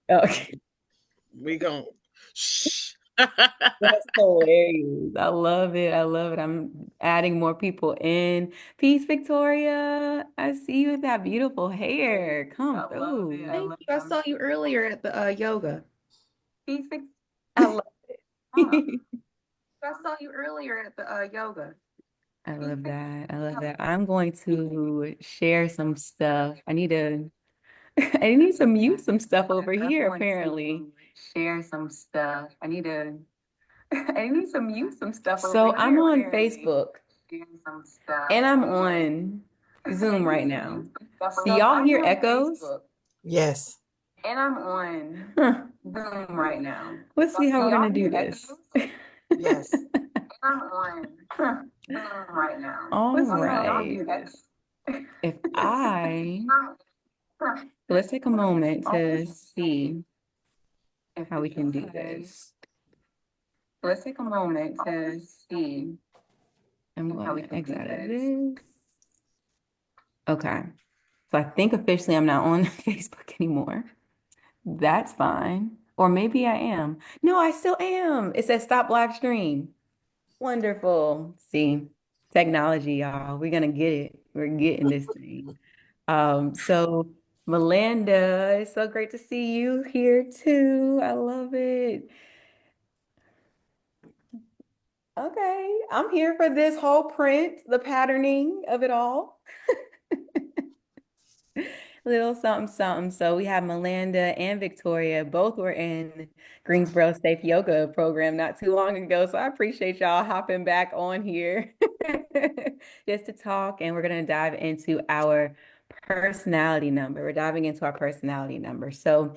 Okay. We gon' shh. That's hilarious. I love it. I love it. I'm adding more people in. Peace, Victoria. I see you with that beautiful hair. Come through. Thank you. I saw you earlier at the yoga. Peace, I love it. I saw you earlier at the yoga. I love that. I love that. I'm going to share some stuff. I need to mute some stuff over here, apparently. Share some stuff. I need to mute some stuff over here. So I'm on Facebook and I'm on Zoom right now. Do y'all hear echoes? Yes. And I'm on Zoom right now. Let's see how we're gonna do this. Yes. I'm on Zoom right now. All right. If I let's take a moment to see how we can do this. Let's take a moment to see. I'm going to exit out of this. Okay. So I think officially I'm not on Facebook anymore. That's fine. Or maybe I am. No, I still am. It says stop live stream. Wonderful. See, technology, y'all. We're gonna get it. We're getting this thing. So Melinda, it's so great to see you here too. I love it. Okay, I'm here for this whole print, the patterning of it all. Little something, something. So we have Melinda and Victoria. Both were in Greensboro Safe Yoga program not too long ago. So I appreciate y'all hopping back on here just to talk. And we're going to dive into our personality number. We're diving into our personality number. So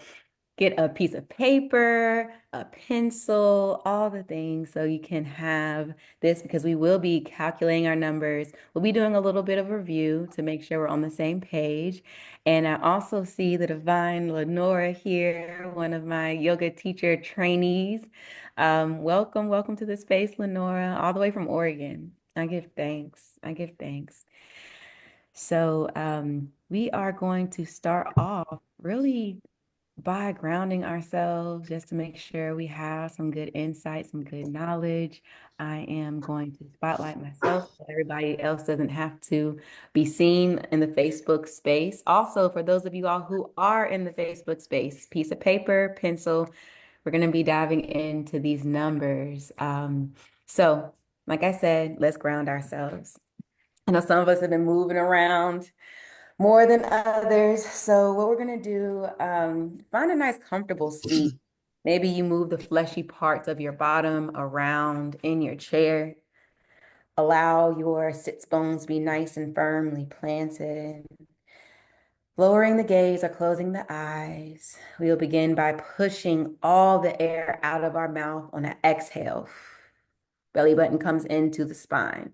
get a piece of paper, a pencil, all the things so you can have this because we will be calculating our numbers. We'll be doing a little bit of review to make sure we're on the same page. And I also see the divine Lenora here, one of my yoga teacher trainees. Welcome, welcome to the space, Lenora, all the way from Oregon. I give thanks. I give thanks. So we are going to start off really by grounding ourselves just to make sure we have some good insight, some good knowledge. I am going to spotlight myself so everybody else doesn't have to be seen in the Facebook space. Also, for those of you all who are in the Facebook space, piece of paper, pencil, we're going to be diving into these numbers. So, like I said, let's ground ourselves. I know some of us have been moving around more than others. So what we're gonna do, find a nice comfortable seat. Maybe you move the fleshy parts of your bottom around in your chair. Allow your sits bones to be nice and firmly planted. Lowering the gaze or closing the eyes. We'll begin by pushing all the air out of our mouth on an exhale. Belly button comes into the spine.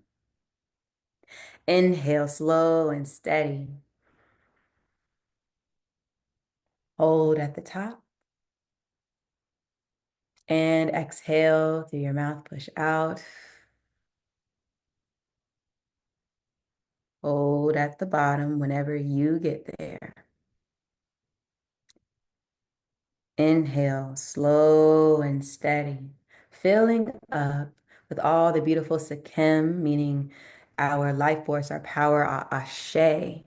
Inhale slow and steady. Hold at the top. And exhale through your mouth, push out. Hold at the bottom whenever you get there. Inhale, slow and steady, filling up with all the beautiful Sikkim, meaning our life force, our power, our ashe,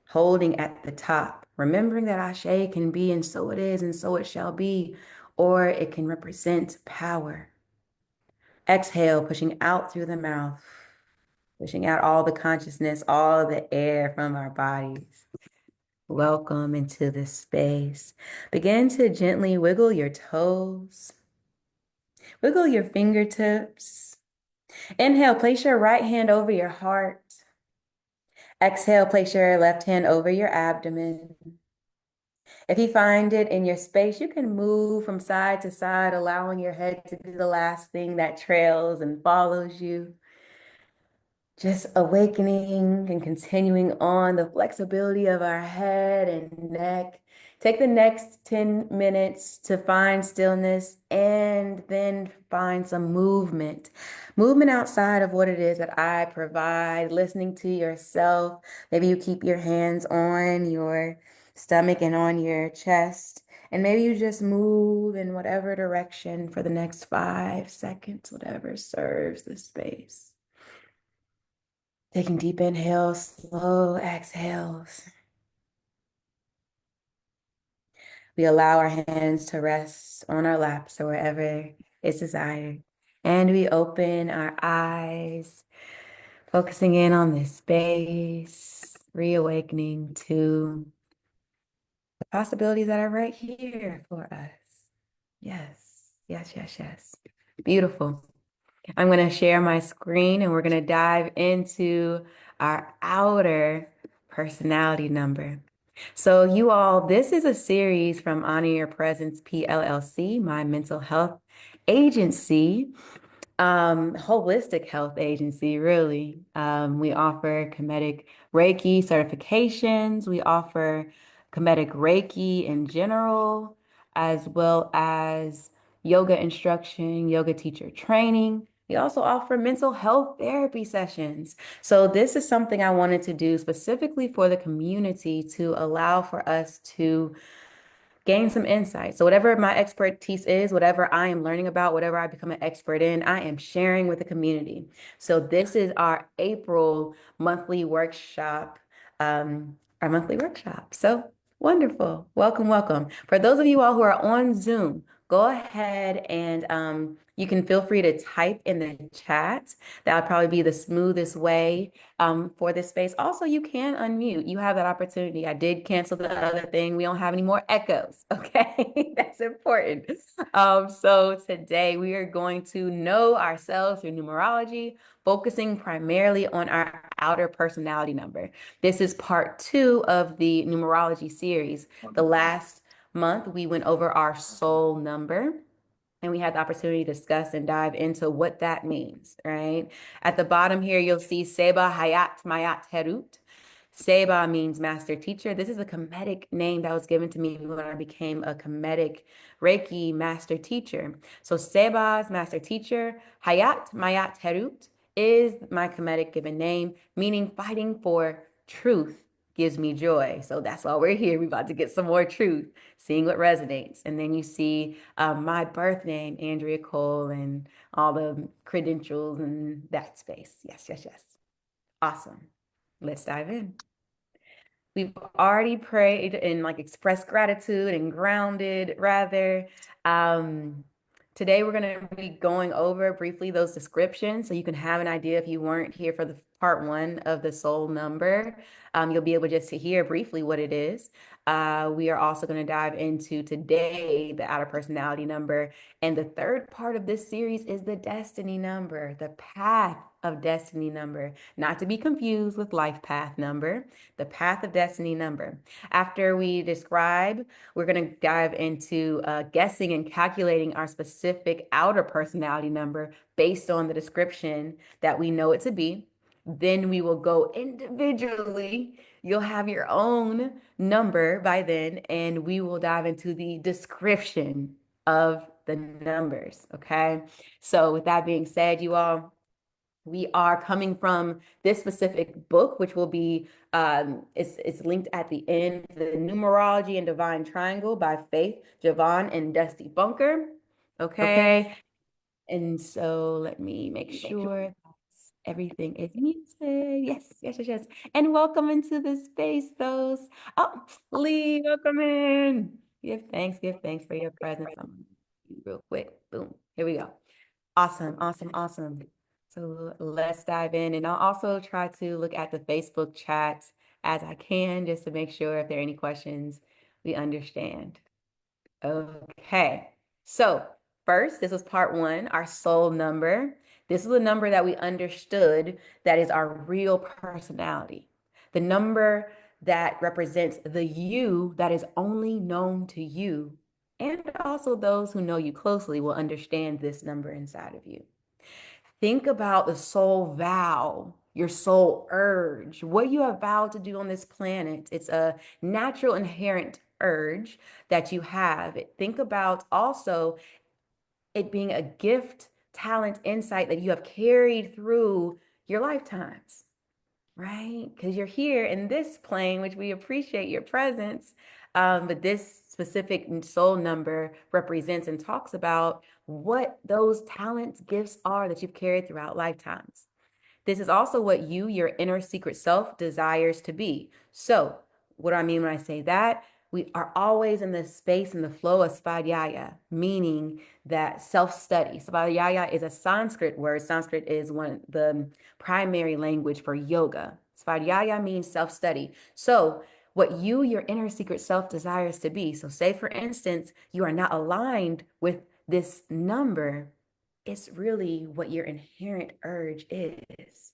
holding at the top, remembering that ashe can be and so it is and so it shall be, or it can represent power. Exhale, pushing out through the mouth. Pushing out all the consciousness, all the air from our bodies. Welcome into this space. Begin to gently wiggle your toes. Wiggle your fingertips. Inhale, place your right hand over your heart. Exhale, place your left hand over your abdomen. If you find it in your space, you can move from side to side, allowing your head to be the last thing that trails and follows you. Just awakening and continuing on the flexibility of our head and neck. Take the next 10 minutes to find stillness and then find some movement. Movement outside of what it is that I provide, listening to yourself. Maybe you keep your hands on your stomach and on your chest. And maybe you just move in whatever direction for the next 5 seconds, whatever serves the space. Taking deep inhales, slow exhales. We allow our hands to rest on our laps or wherever is desired. And we open our eyes, focusing in on this space, reawakening to the possibilities that are right here for us. Yes, yes, yes, yes. Beautiful. I'm going to share my screen and we're going to dive into our outer personality number. So, you all, this is a series from Honor Your Presence PLLC, my mental health agency, holistic health agency, really. We offer Kemetic Reiki certifications. We offer Kemetic Reiki in general, as well as yoga instruction, yoga teacher training. We also offer mental health therapy sessions. So this is something I wanted to do specifically for the community to allow for us to gain some insight. So whatever my expertise is, whatever I am learning about, whatever I become an expert in, I am sharing with the community. So this is our April monthly workshop, our monthly workshop. So wonderful. Welcome, welcome. For those of you all who are on Zoom, go ahead and you can feel free to type in the chat. That would probably be the smoothest way for this space. Also, you can unmute. You have that opportunity. I did cancel the other thing. We don't have any more echoes. Okay, that's important. So today we are going to know ourselves through numerology, focusing primarily on our outer personality number. This is part 2 of the numerology series. The last month we went over our soul number. And we had the opportunity to discuss and dive into what that means, right? At the bottom here, you'll see Seba Hayat Mayat Herut. Seba means master teacher. This is a Kemetic name that was given to me when I became a Kemetic Reiki master teacher. So Seba's master teacher, Hayat Mayat Herut, is my Kemetic given name, meaning fighting for truth gives me joy. So that's why we're here. We're about to get some more truth, seeing what resonates. And then you see my birth name, Andrea Cole, and all the credentials and that space. Yes, yes, yes. Awesome. Let's dive in. We've already prayed and like expressed gratitude and grounded rather. Um, Today we're going to be going over briefly those descriptions so you can have an idea if you weren't here for the part 1 of the soul number. You'll be able just to hear briefly what it is. We are also going to dive into today the outer personality number. And the third part of this series is the destiny number, the path of destiny number, not to be confused with life path number, the path of destiny number. After we describe, we're going to dive into guessing and calculating our specific outer personality number based on the description that we know it to be. Then we will go individually. You'll have your own number by then, and we will dive into the description of the numbers. Okay. So, with that being said, you all, we are coming from this specific book, which will be it's linked at the end, the Numerology and Divine Triangle by Faith Javon and Dusty Bunker. Okay. Okay. And so let me make sure everything is muted. Yes, yes, yes, yes. And welcome into the space, those. Oh, Lee, welcome in. Give thanks for your presence. I'm real quick. Boom. Here we go. Awesome, awesome, awesome. So let's dive in. And I'll also try to look at the Facebook chat as I can, just to make sure if there are any questions, we understand. Okay. So first, this was part 1, our soul number. This is a number that we understood that is our real personality. The number that represents the you that is only known to you. And also those who know you closely will understand this number inside of you. Think about the soul vow, your soul urge, what you have vowed to do on this planet. It's a natural, inherent urge that you have. Think about also it being a gift, talent, insight that you have carried through your lifetimes. right? Because you're here in this plane, which we appreciate your presence. But this specific soul number represents and talks about what those talents, gifts are that you've carried throughout lifetimes. This is also what you, your inner secret self, desires to be. So, what do I mean when I say that? We are always in the space and the flow of svadhyaya, meaning that self-study. Svadhyaya is a Sanskrit word. Sanskrit is one the primary language for yoga. Svadhyaya means self-study. So, what you, your inner secret self, desires to be. So, say for instance, you are not aligned with this number, it's really what your inherent urge is.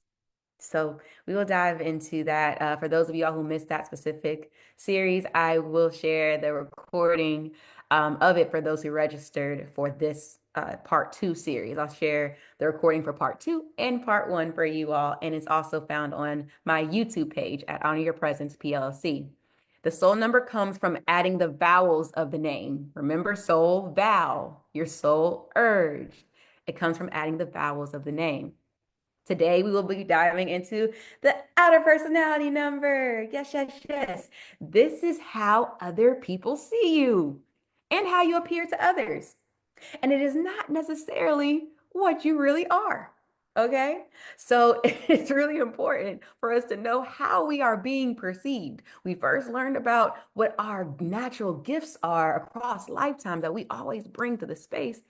So we will dive into that. For those of y'all who missed that specific series, I will share the recording of it for those who registered for this part two series. I'll share the recording for part two and part one for you all. And it's also found on my YouTube page at Honor Your Presence PLC. The soul number comes from adding the vowels of the name. Remember, soul, vow, your soul urge. It comes from adding the vowels of the name. Today, we will be diving into the outer personality number. Yes, yes, yes. This is how other people see you and how you appear to others. And it is not necessarily what you really are. Okay. So it's really important for us to know how we are being perceived. We first learned about what our natural gifts are across lifetimes that we always bring to the space.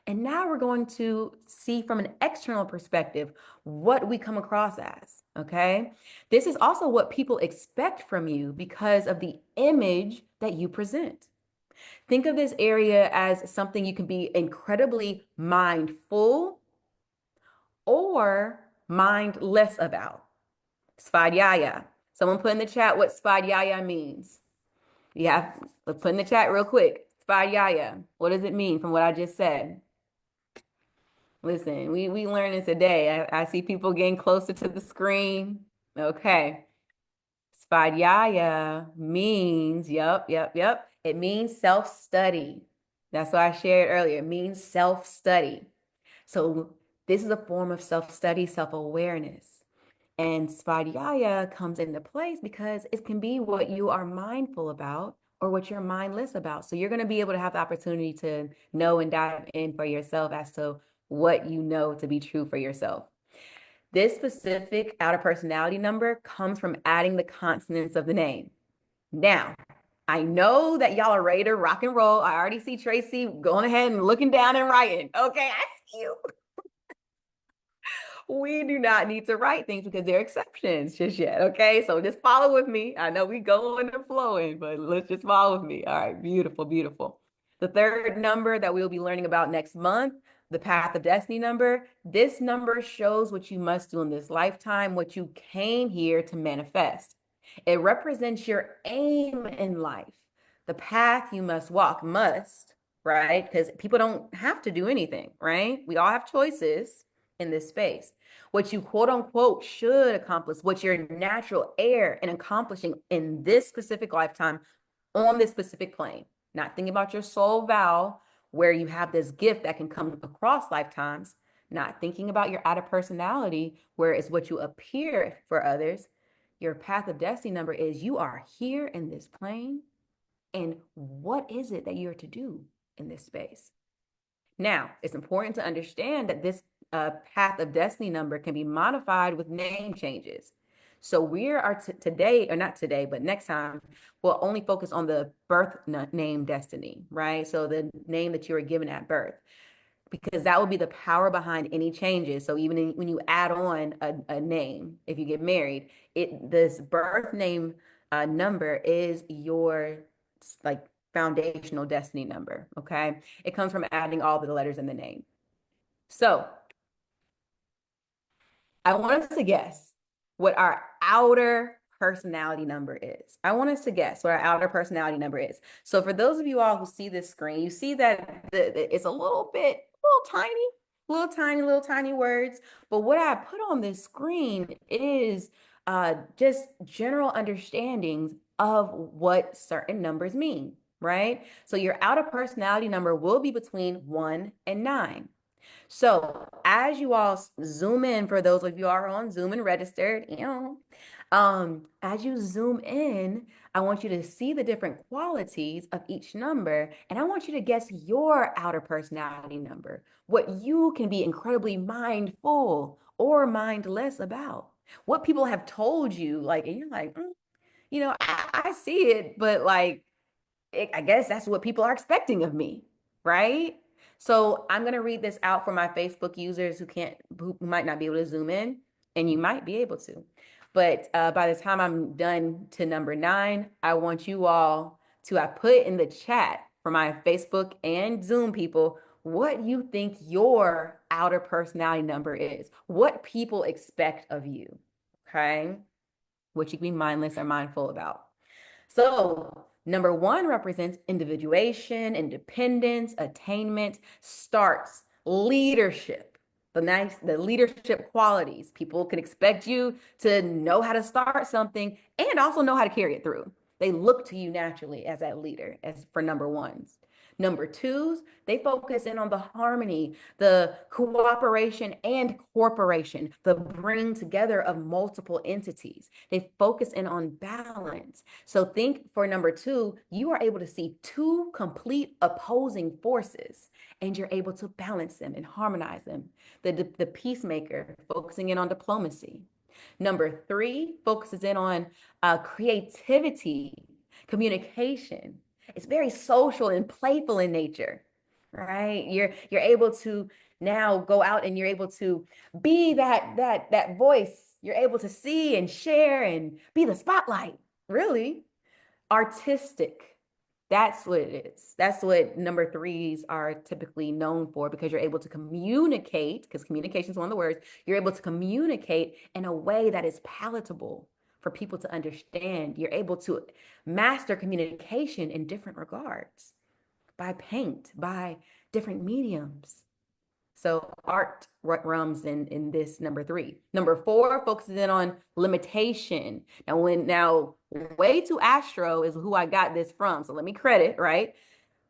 And now we're going to see from an external perspective what we come across as. Okay. This is also what people expect from you because of the image that you present. Think of this area as something you can be incredibly mindful or mindless about. Svadhyaya. Someone put in the chat what svadhyaya means. Yeah, let's put in the chat real quick. Svadhyaya. What does it mean from what I just said? Listen, we learning today. I see people getting closer to the screen. Okay. Svadhyaya means, yep. It means self-study. That's what I shared earlier. It means self-study. So this is a form of self-study, self-awareness. And Svadhyaya comes into place because it can be what you are mindful about or what you're mindless about. So you're going to be able to have the opportunity to know and dive in for yourself as to what you know to be true for yourself. This specific outer personality number comes from adding the consonants of the name. Now, I know that y'all are ready to rock and roll. I already see Tracy going ahead and looking down and writing. Okay, I see you. We do not need to write things because they're exceptions just yet. Okay, so just follow with me. I know we going and flowing, but let's just follow with me. All right, beautiful, beautiful. The third number that we'll be learning about next month, the path of destiny number. This number shows what you must do in this lifetime, what you came here to manifest. It represents your aim in life, the path you must walk, must, right? Because people don't have to do anything, right? We all have choices in this space. What you quote unquote should accomplish, what your natural air in accomplishing in this specific lifetime on this specific plane. Not thinking about your soul vow, where you have this gift that can come across lifetimes. Not thinking about your outer personality, where it's what you appear for others. Your path of destiny number is you are here in this plane. And what is it that you're to do in this space? Now, it's important to understand that this path of destiny number can be modified with name changes. So we are today, or not today, but next time, we'll only focus on the birth name destiny, right? So the name that you were given at birth, because that will be the power behind any changes. So even when you add on a name, if you get married, this birth name number is your like foundational destiny number. Okay, it comes from adding all the letters in the name. So I want us to guess what our outer personality number is. I want us to guess what our outer personality number is. So for those of you all who see this screen, you see that it's a little little tiny words. But what I put on this screen is just general understandings of what certain numbers mean, right? So your outer personality number will be between 1 and 9. So as you all zoom in, for those of you who are on Zoom and registered, as you zoom in, I want you to see the different qualities of each number, and I want you to guess your outer personality number, what you can be incredibly mindful or mindless about, what people have told you, like, and you're like, I see it, but like, I guess that's what people are expecting of me, right? So I'm going to read this out for my Facebook users who might not be able to zoom in, and you might be able to. But by the time I'm done to number 9, I want you all to have put in the chat for my Facebook and Zoom people what you think your outer personality number is, what people expect of you, okay? What you can be mindless or mindful about. So, number 1 represents individuation, independence, attainment, starts, leadership. The leadership qualities. People can expect you to know how to start something and also know how to carry it through. They look to you naturally as that leader, as for number 1s. Number 2s, they focus in on the harmony, the cooperation and corporation, the bringing together of multiple entities. They focus in on balance. So think for number 2, you are able to see two complete opposing forces and you're able to balance them and harmonize them. The peacemaker, focusing in on diplomacy. Number 3 focuses in on creativity, communication. It's very social and playful in nature, right? You're able to now go out and you're able to be that voice. You're able to see and share and be the spotlight. Really artistic. That's what it is. That's what number 3s are typically known for, because you're able to communicate, because communication is one of the words, you're able to communicate in a way that is palatable for people to understand. You're able to master communication in different regards by paint, by different mediums. So art runs in this number 3. Number 4 focuses in on limitation. Now way to Astro is who I got this from. So let me credit, right?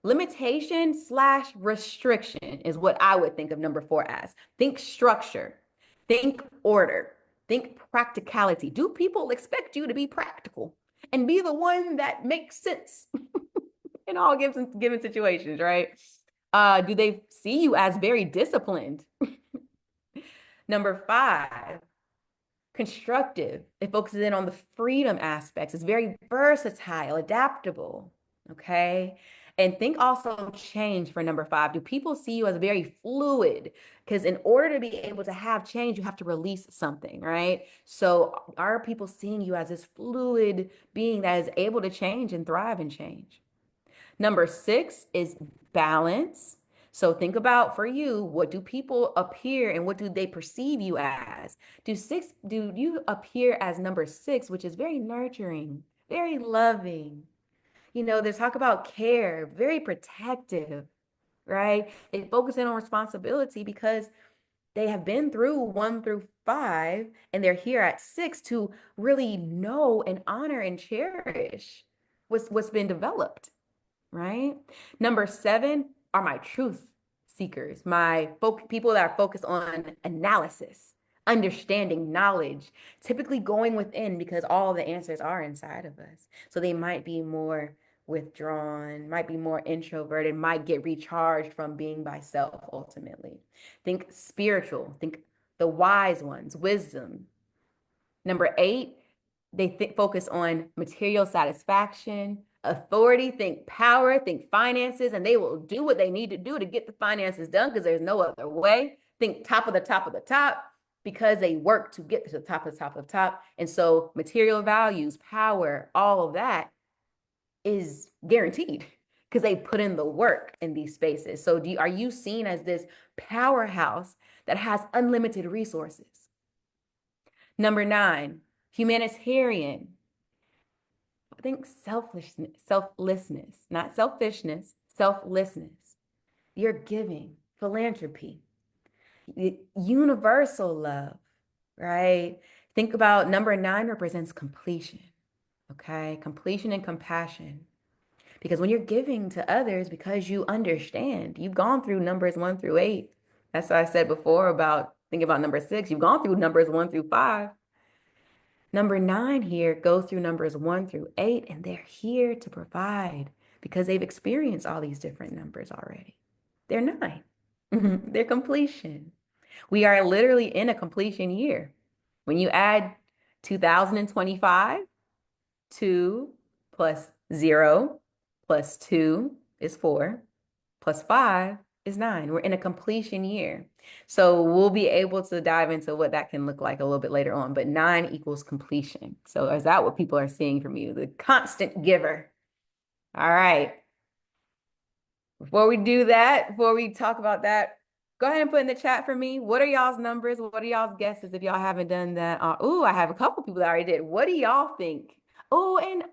Limitation slash restriction is what I would think of number 4 as. Think structure, think order, think practicality. Do people expect you to be practical and be the one that makes sense in all given situations, right? Do they see you as very disciplined? Number 5, constructive. It focuses in on the freedom aspects. It's very versatile, adaptable. Okay. And think also change for number 5. Do people see you as very fluid? Because in order to be able to have change, you have to release something, right? So are people seeing you as this fluid being that is able to change and thrive in change? Number 6 is balance. So think about, for you, what do people appear and what do they perceive you as? Do you appear as number 6, which is very nurturing, very loving? They talk about care, very protective, right? They focus in on responsibility because they have been through 1 through 5 and they're here at 6 to really know and honor and cherish what's been developed, right? Number 7 are my truth seekers, my people that are focused on analysis, understanding, knowledge, typically going within because all the answers are inside of us. So they might be more withdrawn, might be more introverted, might get recharged from being by self ultimately. Think spiritual, think the wise ones, wisdom. Number 8, they focus on material satisfaction, authority, think power, think finances, and they will do what they need to do to get the finances done because there's no other way. Think top of the top of the top because they work to get to the top of the top of the top. And so material values, power, all of that is guaranteed because they put in the work in these spaces. So are you seen as this powerhouse that has unlimited resources? Number 9, humanitarian. I think selflessness, not selfishness, selflessness. You're giving, philanthropy, universal love, right? Think about number 9 represents completion, okay? Completion and compassion. Because when you're giving to others, because you understand, you've gone through numbers 1 through 8, That's what I said before about thinking about number 6. You've gone through numbers 1 through 5. Number 9 here goes through numbers 1 through 8, and they're here to provide because they've experienced all these different numbers already. They're 9. They're completion. We are literally in a completion year. When you add 2025, 2 plus 0 plus 2 is 4 plus 5 is 9. We're in a completion year. So we'll be able to dive into what that can look like a little bit later on. But 9 equals completion. So is that what people are seeing from you? The constant giver. All right. Before we do that, before we talk about that, go ahead and put in the chat for me. What are y'all's numbers? What are y'all's guesses if y'all haven't done that? I have a couple people that already did. What do y'all think? Lenora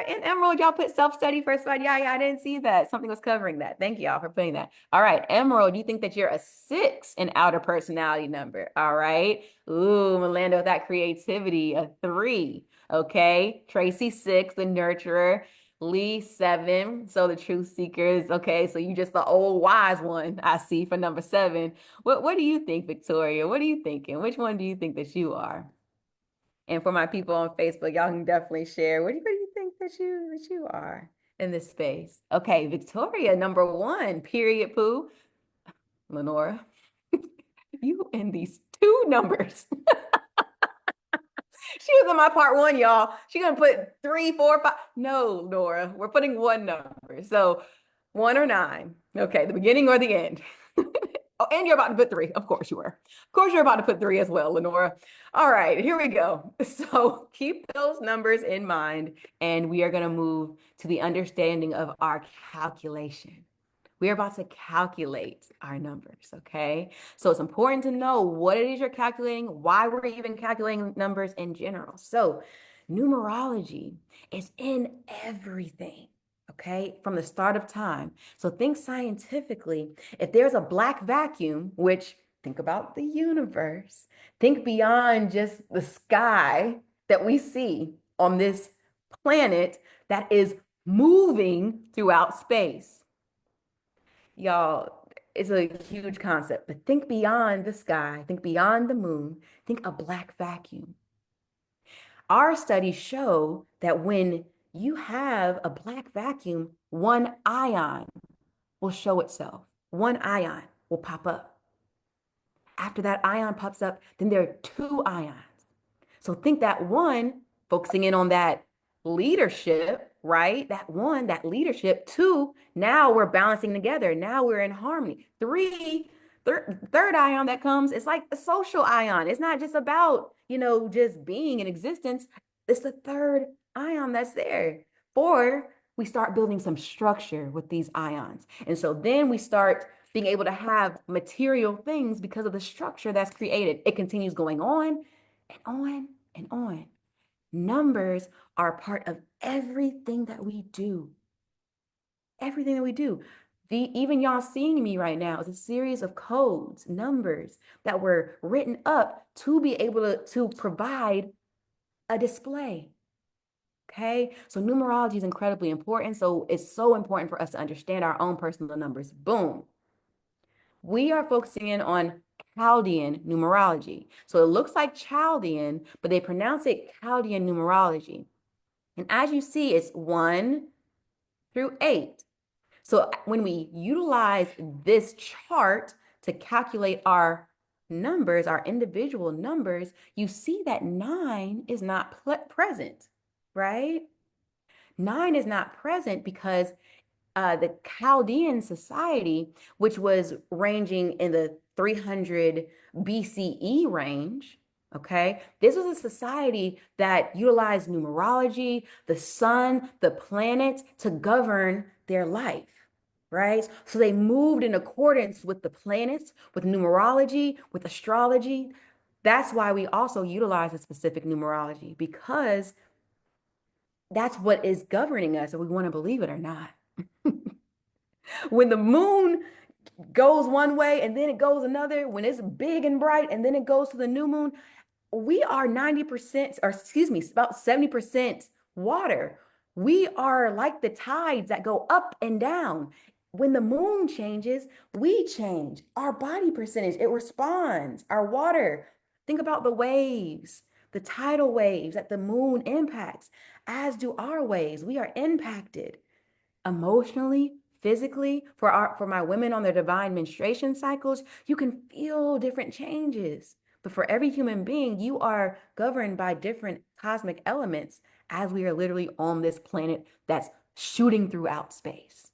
and Emerald, y'all put self-study first slide. Yeah, I didn't see that. Something was covering that. Thank y'all for putting that. All right, Emerald, you think that you're a 6 in outer personality number. All right. Melinda with that creativity, a 3. Okay. Tracy, 6, the nurturer. Lee, 7. So the truth seekers. Okay, so you just the old wise one, I see, for number 7. What do you think, Victoria? What are you thinking? Which one do you think that you are? And for my people on Facebook, y'all can definitely share. What do you think that you are in this space? Okay, Victoria, number 1, period, Pooh. Lenora, you and these 2 numbers. She was in my part 1, y'all. She gonna put 3, 4, 5. No, Nora, we're putting 1 number. So 1 or 9. Okay, the beginning or the end. Oh, and you're about to put 3. Of course you were. Of course you're about to put 3 as well, Lenora. All right, here we go. So keep those numbers in mind, and we are going to move to the understanding of our calculation. We're about to calculate our numbers, okay? So it's important to know what it is you're calculating, why we're even calculating numbers in general. So numerology is in everything, okay, from the start of time. So think scientifically. If there's a black vacuum, which think about the universe, think beyond just the sky that we see on this planet that is moving throughout space. Y'all, it's a huge concept, but think beyond the sky, think beyond the moon, think a black vacuum. Our studies show that when you have a black vacuum, one ion will show itself. One ion will pop up. After that ion pops up, then there are 2 ions. So think that 1, focusing in on that leadership, right? That 1, that leadership. 2, now we're balancing together. Now we're in harmony. 3, third ion that comes, it's like a social ion. It's not just about, just being in existence. It's the 3rd ion that's there. 4, we start building some structure with these ions. And so then we start being able to have material things because of the structure that's created. It continues going on and on and on. Numbers are a part of everything that we do. Everything that we do. Even y'all seeing me right now is a series of codes, numbers that were written up to be able to provide a display. Okay, so numerology is incredibly important. So it's so important for us to understand our own personal numbers. Boom. We are focusing in on Chaldean numerology. So it looks like Chaldean, but they pronounce it Chaldean numerology. And as you see, it's 1 through 8. So when we utilize this chart to calculate our numbers, our individual numbers, you see that 9 is not present, right? 9 is not present because the Chaldean society, which was ranging in the 300 BCE range, okay? This was a society that utilized numerology, the sun, the planets to govern their life, right? So they moved in accordance with the planets, with numerology, with astrology. That's why we also utilize a specific numerology, because that's what is governing us, if we want to believe it or not. When the moon goes one way and then it goes another, when it's big and bright and then it goes to the new moon, we are 90%, or excuse me, about 70% water. We are like the tides that go up and down. when the moon changes, we change. Our body percentage, it responds. Our water, think about the waves, the tidal waves that the moon impacts, as do our waves. We are impacted emotionally, physically. For my women on their divine menstruation cycles, you can feel different changes. But for every human being, you are governed by different cosmic elements as we are literally on this planet that's shooting throughout space.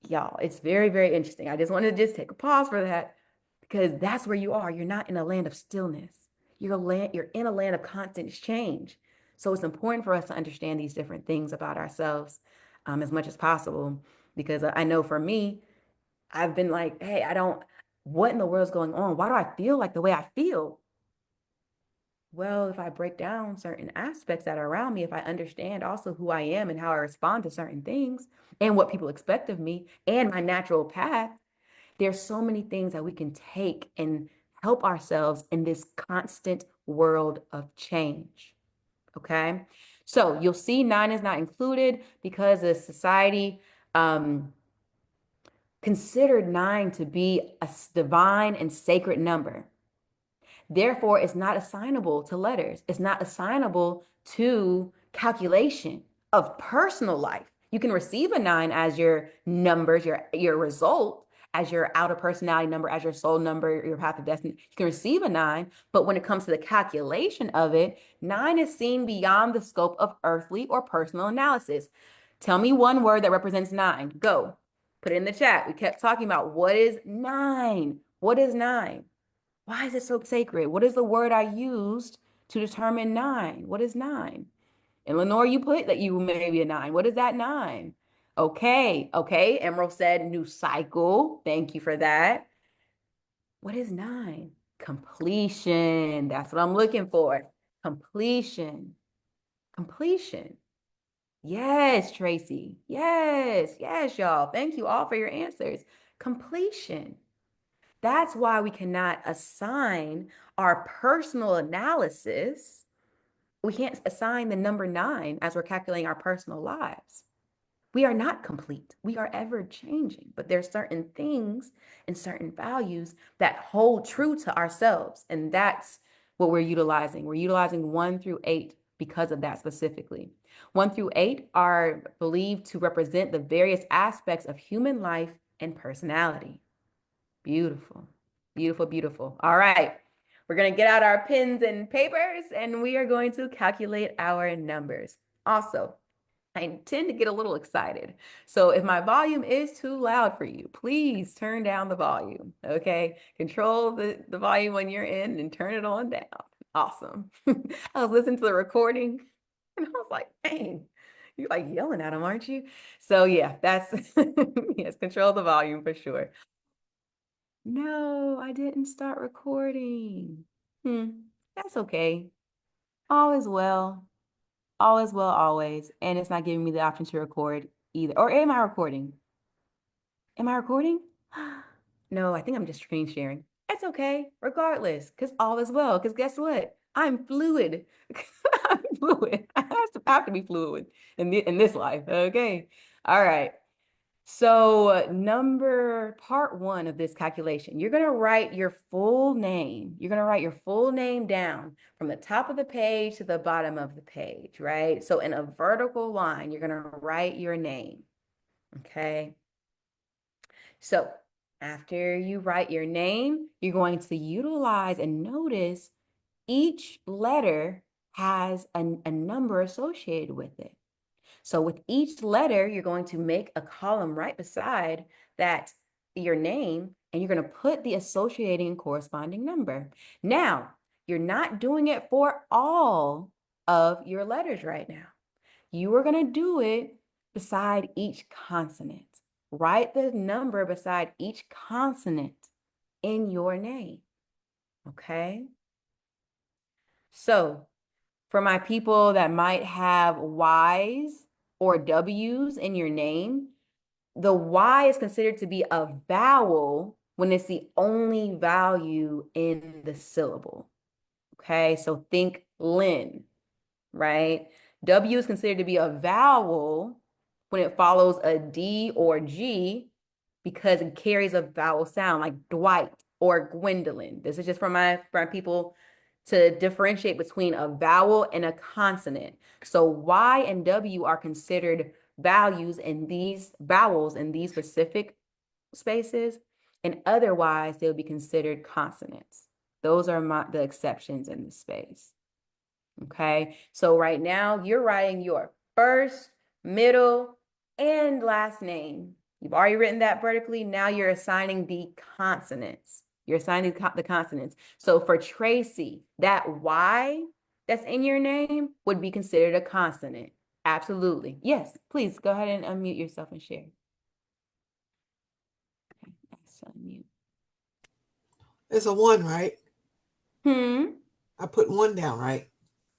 Y'all, it's very, very interesting. I just wanted to just take a pause for that because that's where you are. You're not in a land of stillness. You're in a land of constant change. So it's important for us to understand these different things about ourselves as much as possible. Because I know for me, I've been like, hey, what in the world's going on? Why do I feel like the way I feel? Well, if I break down certain aspects that are around me, if I understand also who I am and how I respond to certain things and what people expect of me and my natural path, there's so many things that we can take and help ourselves in this constant world of change. Okay. So you'll see 9 is not included because the society considered 9 to be a divine and sacred number. Therefore, it's not assignable to letters. It's not assignable to calculation of personal life. You can receive a 9 as your numbers, your result, as your outer personality number, as your soul number, your path of destiny. You can receive a 9, but when it comes to the calculation of it, 9 is seen beyond the scope of earthly or personal analysis. Tell me one word that represents 9. Go. Put it in the chat. We kept talking about what is 9? What is 9? Why is it so sacred? What is the word I used to determine 9? What is 9? And Lenore, you put that you may be a 9. What is that 9? Okay, okay. Emerald said new cycle. Thank you for that. What is 9? Completion. That's what I'm looking for. Completion. Completion. Yes, Tracy. Yes, yes, y'all. Thank you all for your answers. Completion. That's why we cannot assign our personal analysis. We can't assign the number 9 as we're calculating our personal lives. We are not complete. We are ever changing, but there's certain things and certain values that hold true to ourselves. And that's what we're utilizing. We're utilizing 1 through 8 because of that specifically. 1 through 8 are believed to represent the various aspects of human life and personality. Beautiful, beautiful, beautiful. All right. We're going to get out our pens and papers and we are going to calculate our numbers. Also, I tend to get a little excited. So if my volume is too loud for you, please turn down the volume. Okay. Control the volume on your end and turn it on down. Awesome. I was listening to the recording and I was like, dang, you're like yelling at them, aren't you? So yeah, that's, yes, control the volume for sure. No, I didn't start recording. That's okay. All is well. All is well always. And it's not giving me the option to record either. Or am I recording? Am I recording? No, I think I'm just screen sharing. It's okay, regardless, because all is well. Because guess what? I'm fluid. I'm fluid. I have to be fluid in this life. Okay. All right. So number part 1 of this calculation, you're going to write your full name. You're going to write your full name down from the top of the page to the bottom of the page, right? So in a vertical line, you're going to write your name. Okay. So after you write your name, you're going to utilize and notice each letter has a number associated with it. So with each letter, you're going to make a column right beside that, your name, and you're going to put the associating and corresponding number. Now, you're not doing it for all of your letters right now. You are going to do it beside each consonant. Write the number beside each consonant in your name. Okay? So for my people that might have Y's or W's in your name, the Y is considered to be a vowel when it's the only value in the syllable. Okay, so think Lynn, right? W is considered to be a vowel when it follows a D or G because it carries a vowel sound like Dwight or Gwendolyn. This is just for my people to differentiate between a vowel and a consonant. So Y and W are considered values in these vowels in these specific spaces, and otherwise they'll be considered consonants. Those are the exceptions in the space. Okay, so right now you're writing your first, middle, and last name. You've already written that vertically. Now you're assigning the consonants. You're assigning the consonants. So for Tracy, that Y that's in your name would be considered a consonant. Absolutely. Yes, please go ahead and unmute yourself and share. Okay, that's unmute. It's a 1, right? Hmm. I put 1 down, right?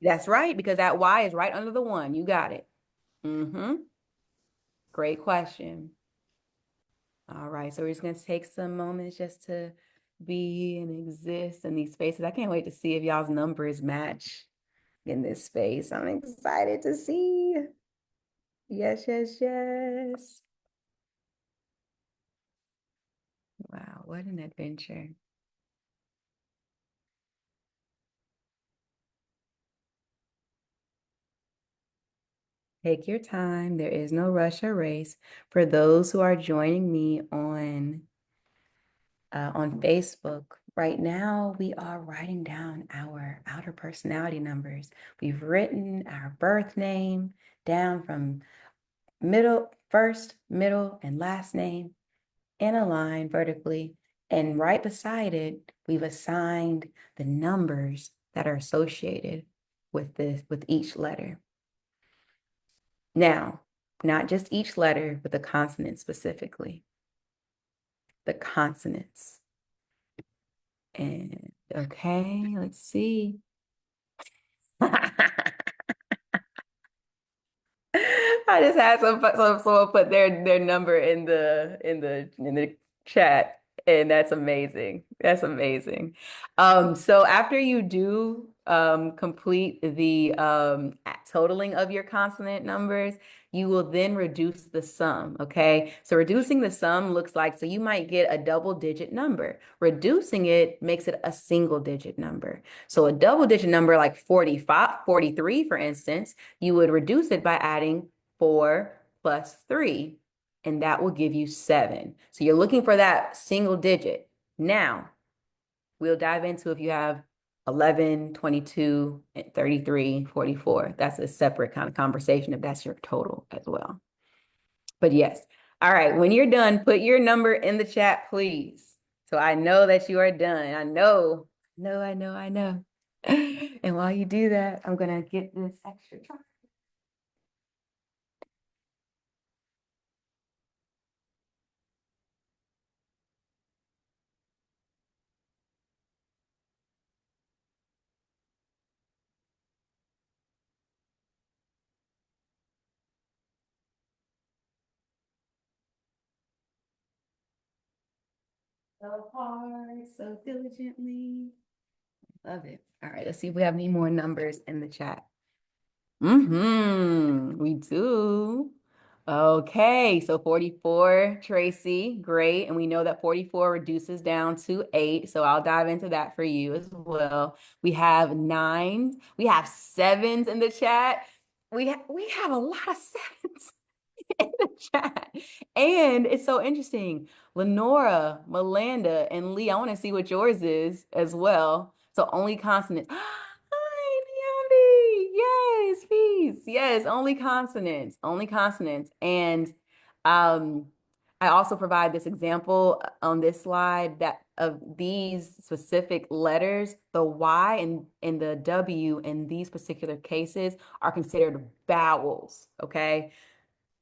That's right, because that Y is right under the 1. You got it. Mm-hmm. Great question. All right, so we're just going to take some moments just to be and exist in these spaces. I can't wait to see if y'all's numbers match in this space. I'm excited to see. Yes, yes, yes. Wow, what an adventure. Take your time. There is no rush or race. For those who are joining me on Facebook, right now we are writing down our outer personality numbers. We've written our birth name down from first, middle, and last name in a line vertically. And right beside it, we've assigned the numbers that are associated with each letter. Now, not just each letter, but the consonants specifically. The consonants. And okay, let's see. I just had someone put their number in the chat, and that's amazing. That's amazing. So after you do complete the totaling of your consonant numbers, you will then reduce the sum. Okay. So reducing the sum looks like, so you might get a double digit number. Reducing it makes it a single digit number. So a double digit number like 45, 43, for instance, you would reduce it by adding 4 plus 3, and that will give you 7. So you're looking for that single digit. Now, we'll dive into if you have 11, 22, 33, 44. That's a separate kind of conversation if that's your total as well. But yes. All right. When you're done, put your number in the chat, please. So I know that you are done. I know. And while you do that, I'm going to get this extra chocolate. So hard, so diligently. Love it. All right, let's see if we have any more numbers in the chat. We do. Okay, so 44, Tracy, great. And we know that 44 reduces down to 8. So I'll dive into that for you as well. We have 9s. We have 7s in the chat. We have a lot of 7s in the chat. And it's so interesting. Lenora, Melanda, and Lee, I want to see what yours is as well. So only consonants. Hi, Leondi. Yes, peace. Yes, only consonants. Only consonants. And I also provide this example on this slide that of these specific letters, the Y and the W in these particular cases are considered vowels. Okay,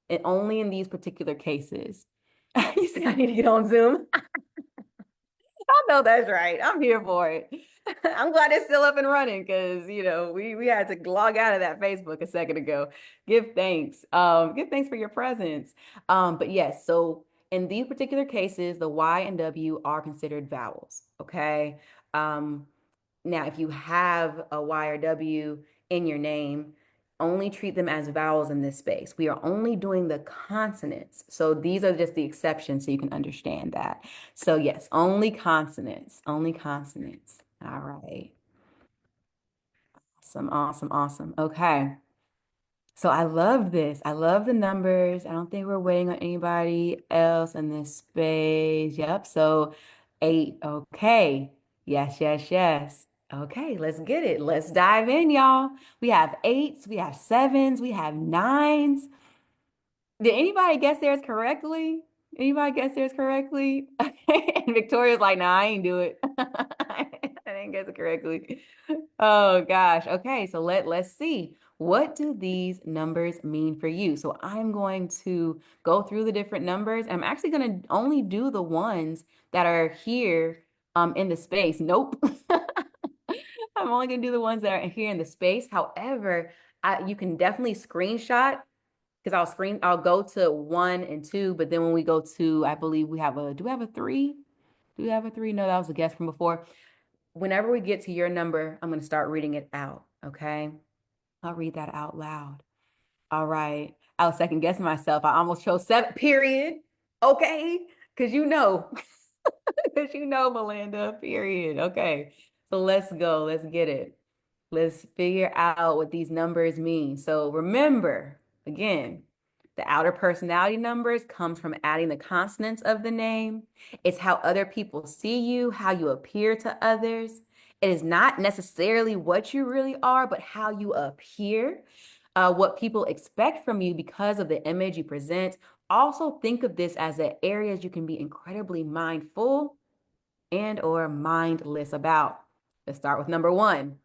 and only in these particular cases. You say I need to get on Zoom. I know that's right. I'm here for it. I'm glad it's still up and running because we had to log out of that Facebook a second ago. Give thanks. Give thanks for your presence. But yes, so in these particular cases, the Y and W are considered vowels. Okay. Now, if you have a Y or W in your name, only treat them as vowels in this space. We are only doing the consonants. So these are just the exceptions so you can understand that. So yes, only consonants, only consonants. All right. Awesome, awesome, awesome. Okay. So I love this. I love the numbers. I don't think we're waiting on anybody else in this space. Yep. So eight. Okay. Yes, yes, yes. Okay, let's get it. Let's dive in, y'all. We have eights, we have sevens, we have nines. Did anybody guess theirs correctly? Anybody guess theirs correctly? And Victoria's like, nah, I ain't do it. I didn't guess it correctly. Oh gosh. Okay, so let's see. What do these numbers mean for you? So I'm going to go through the different numbers. I'm actually going to only do the ones that are here in the space. Nope. I'm only going to do the ones that are here in the space. However, you can definitely screenshot because I'll go to one and two, but then when we go to, I believe do we have a three? Do we have a three? No, that was a guess from before. Whenever we get to your number, I'm going to start reading it out. Okay. I'll read that out loud. All right. I was second guessing myself. I almost chose seven, period. Okay. Because because Melinda, period. Okay. So let's go. Let's get it. Let's figure out what these numbers mean. So remember, again, the outer personality numbers comes from adding the consonants of the name. It's how other people see you, how you appear to others. It is not necessarily what you really are, but how you appear, what people expect from you because of the image you present. Also, think of this as the areas you can be incredibly mindful and or mindless about. Let's start with number one.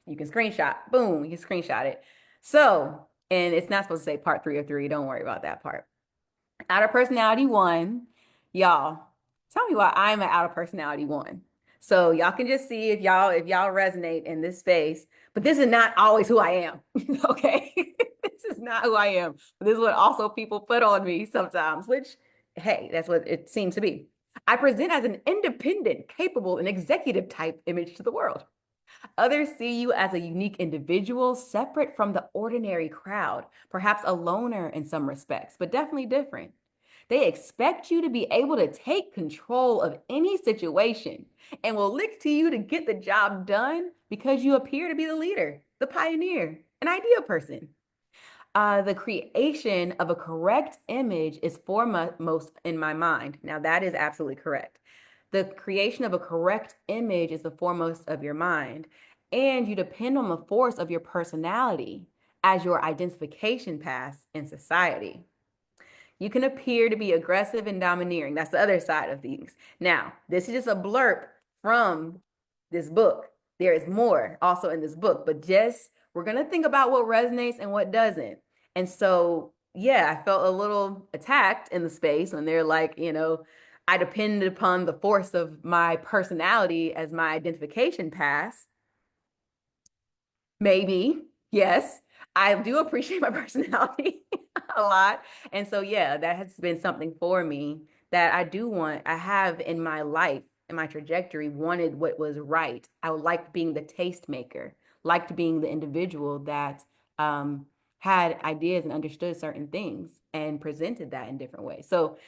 You can screenshot. Boom, you can screenshot it. So, and it's not supposed to say part three of three. Don't worry about that part. Outer personality one, y'all. Tell me why I'm an outer personality one. So y'all can just see if y'all resonate in this space. But this is not always who I am. Okay, this is not who I am. This is what also people put on me sometimes. Which, hey, that's what it seems to be. I present as an independent, capable, and executive type image to the world. Others see you as a unique individual, separate from the ordinary crowd, perhaps a loner in some respects, but definitely different. They expect you to be able to take control of any situation and will look to you to get the job done because you appear to be the leader, the pioneer, an idea person. The creation of a correct image is foremost in my mind. Now, that is absolutely correct. The creation of a correct image is the foremost of your mind, and you depend on the force of your personality as your identification pass in society. You can appear to be aggressive and domineering. That's the other side of things. Now, this is just a blurb from this book. There is more also in this book, but just we're going to think about what resonates and what doesn't. And so, yeah, I felt a little attacked in the space when they're like, I depended upon the force of my personality as my identification pass. Maybe, yes. I do appreciate my personality a lot. And so, yeah, that has been something for me that I have in my life, in my trajectory, wanted what was right. I liked being the tastemaker, liked being the individual that had ideas and understood certain things and presented that in different ways. So,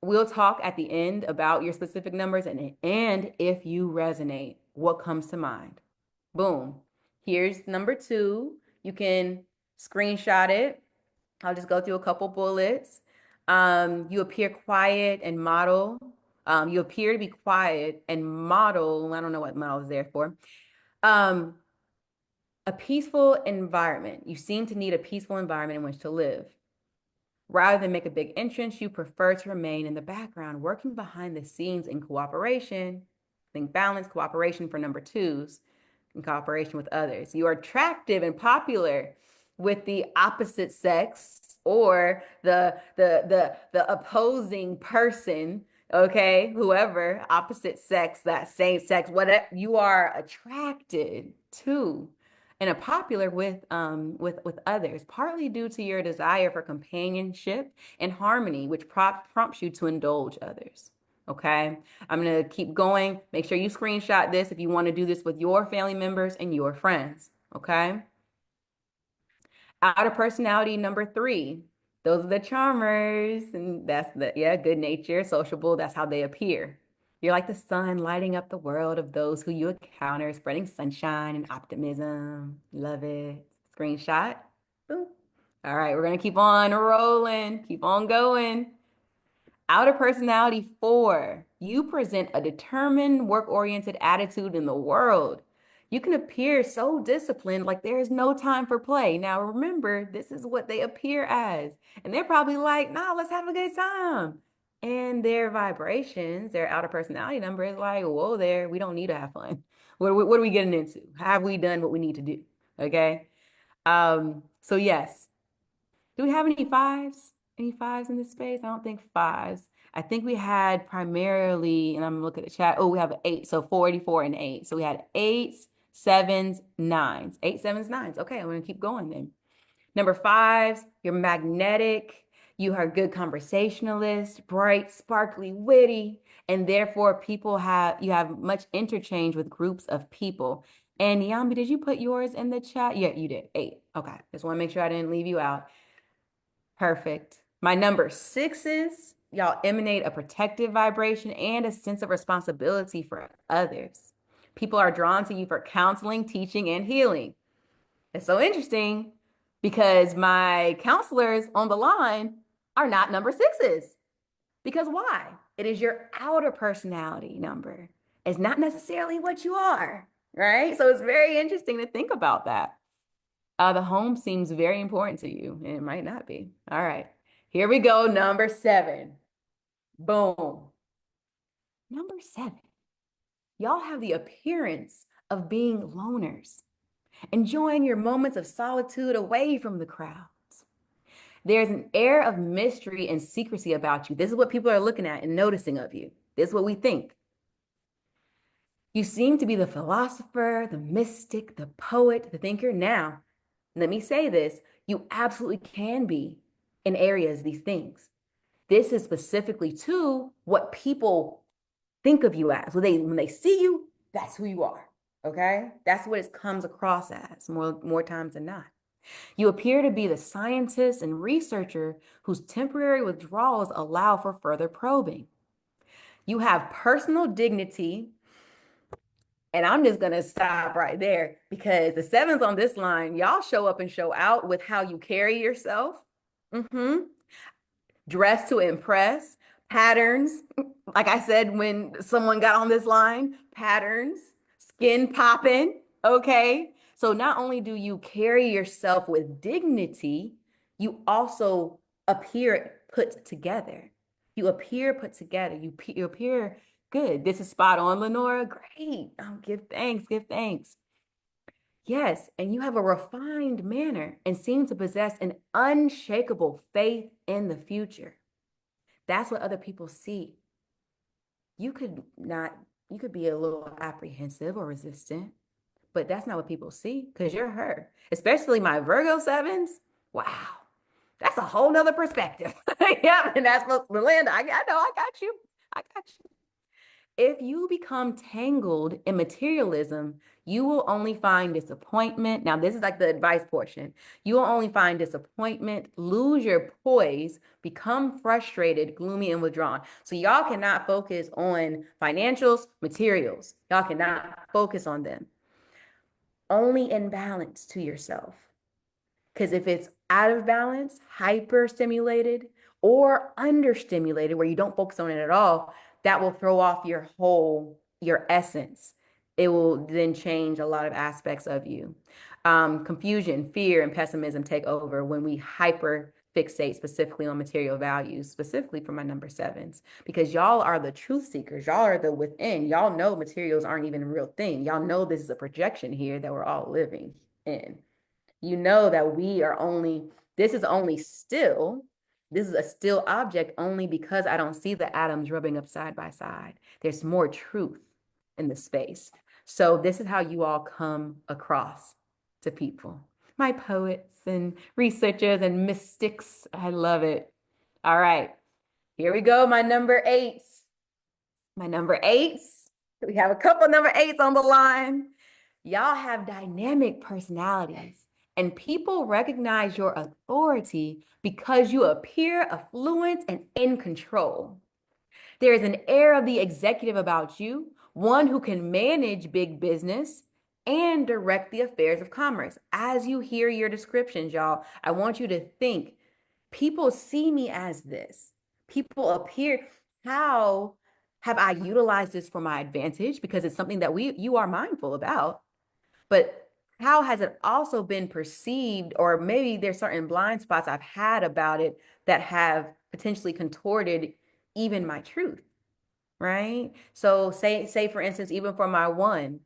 we'll talk at the end about your specific numbers and if you resonate, what comes to mind. Boom. Here's number two. You can screenshot it. I'll just go through a couple bullets. You appear quiet and model. You appear to be quiet and model. I don't know what model is there for. Um, a peaceful environment. You seem to need a peaceful environment in which to live. Rather than make a big entrance, you prefer to remain in the background, working behind the scenes in cooperation. Think balance, cooperation for number twos, in cooperation with others. You are attractive and popular with the opposite sex or the opposing person, okay? Whoever, opposite sex, that same sex, whatever you are attracted to and are popular with others, partly due to your desire for companionship and harmony, which prompts you to indulge others. Okay, I'm gonna keep going. Make sure you screenshot this if you want to do this with your family members and your friends. Okay. Outer personality number 3. Those are the charmers, and that's the, yeah, good nature, sociable. That's how they appear. You're like the sun lighting up the world of those who you encounter, spreading sunshine and optimism. Love it. Screenshot. Boom. All right, we're gonna keep on rolling, keep on going. Outer personality 4, you present a determined, work-oriented attitude in the world. You can appear so disciplined, like there is no time for play. Now, remember, this is what they appear as. And they're probably like, nah, let's have a good time. And their vibrations, their outer personality number is like, whoa, there, we don't need to have fun. What are we getting into? Have we done what we need to do? Okay. So yes, do we have any fives? Any fives in this space? I don't think fives. I think we had primarily, and I'm looking at the chat. Oh, we have an 8. So 44 and 8. So we had eights, sevens, nines. 8, sevens, nines. Okay, I'm going to keep going then. Number fives, you're magnetic. You are a good conversationalist, bright, sparkly, witty, and therefore you have much interchange with groups of people. And Yambi, did you put yours in the chat? Yeah, you did. 8. Okay. Just want to make sure I didn't leave you out. Perfect. My number 6s, y'all emanate a protective vibration and a sense of responsibility for others. People are drawn to you for counseling, teaching, and healing. It's so interesting because my counselors on the line are not number 6s. Because why? It is your outer personality number. It's not necessarily what you are, right? So it's very interesting to think about that. The home seems very important to you, and it might not be. All right, here we go. Number 7. Boom. Number 7. Y'all have the appearance of being loners, enjoying your moments of solitude away from the crowds. There's an air of mystery and secrecy about you. This is what people are looking at and noticing of you. This is what we think. You seem to be the philosopher, the mystic, the poet, the thinker. Now, let me say this, you absolutely can be in areas, these things. This is specifically to what people think of you as. When they see you, that's who you are. Okay? That's what it comes across as more times than not. You appear to be the scientist and researcher whose temporary withdrawals allow for further probing. You have personal dignity. And I'm just going to stop right there because the 7s on this line, y'all show up and show out with how you carry yourself. Dress to impress, patterns. Like I said, when someone got on this line, patterns, skin popping. Okay. So not only do you carry yourself with dignity, you also appear put together. You appear put together. You appear good. This is spot on, Lenora. Great. Oh, give thanks. Give thanks. Yes, and you have a refined manner and seem to possess an unshakable faith in the future. That's what other people see. You could not, you could be a little apprehensive or resistant, but that's not what people see because you're her. Especially my Virgo 7s. Wow. That's a whole nother perspective. Yep, and that's what Melinda, I know, I got you. I got you. If you become tangled in materialism, you will only find disappointment. Now, this is like the advice portion. You will only find disappointment, lose your poise, become frustrated, gloomy, and withdrawn. So y'all cannot focus on financials, materials. Y'all cannot focus on them. Only in balance to yourself. Because if it's out of balance, hyper stimulated, or understimulated, where you don't focus on it at all, that will throw off your essence. It will then change a lot of aspects of you. Confusion, fear, and pessimism take over when we hyper fixate specifically on material values, specifically for my number 7s, because y'all are the truth seekers. Y'all are the within. Y'all know materials aren't even a real thing. Y'all know this is a projection here that we're all living in. You know that this is a still object only because I don't see the atoms rubbing up side by side. There's more truth in the space. So this is how you all come across to people. My poets and researchers and mystics. I love it. All right, here we go. My number 8s. My number 8s. We have a couple number 8s on the line. Y'all have dynamic personalities And people recognize your authority because you appear affluent and in control. There is an air of the executive about you, one who can manage big business and direct the affairs of commerce. As you hear your descriptions, y'all, I want you to think people see me as this. People appear, how have I utilized this for my advantage? Because it's something that you are mindful about. But how has it also been perceived, or maybe there's certain blind spots I've had about it that have potentially contorted even my truth, right? So say for instance, even for my one,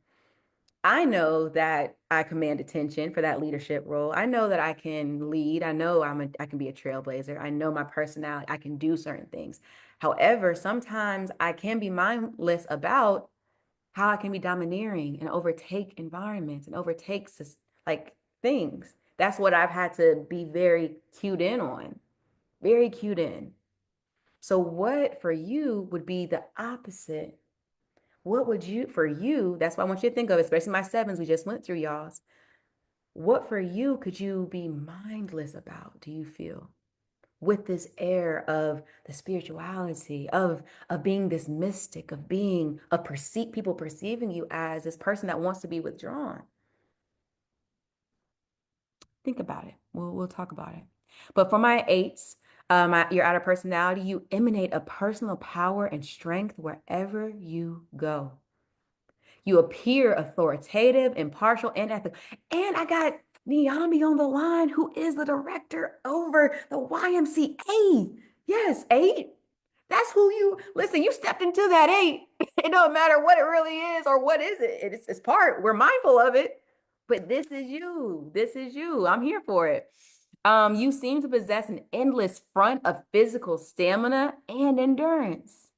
I know that I command attention for that leadership role. I know that I can lead. I know I can be a trailblazer. I know my personality. I can do certain things. However, sometimes I can be mindless about how I can be domineering and overtake environments and overtake like things. That's what I've had to be very cued in on, very cued in. So what for you would be the opposite? What would you, for you, that's what I want you to think of, especially my sevens we just went through, y'all's. What for you could you be mindless about, do you feel? With this air of the spirituality, of being this mystic, of being a people perceiving you as this person that wants to be withdrawn. Think about it. We'll talk about it. But for my eights, your outer personality, you emanate a personal power and strength wherever you go. You appear authoritative, impartial, and ethical. And I got Niambi on the line, who is the director over the YMCA. Yes, eight. That's who you listen. You stepped into that eight. It don't matter what it really is or what is it. It's part. We're mindful of it, but this is you. This is you. I'm here for it. You seem to possess an endless front of physical stamina and endurance.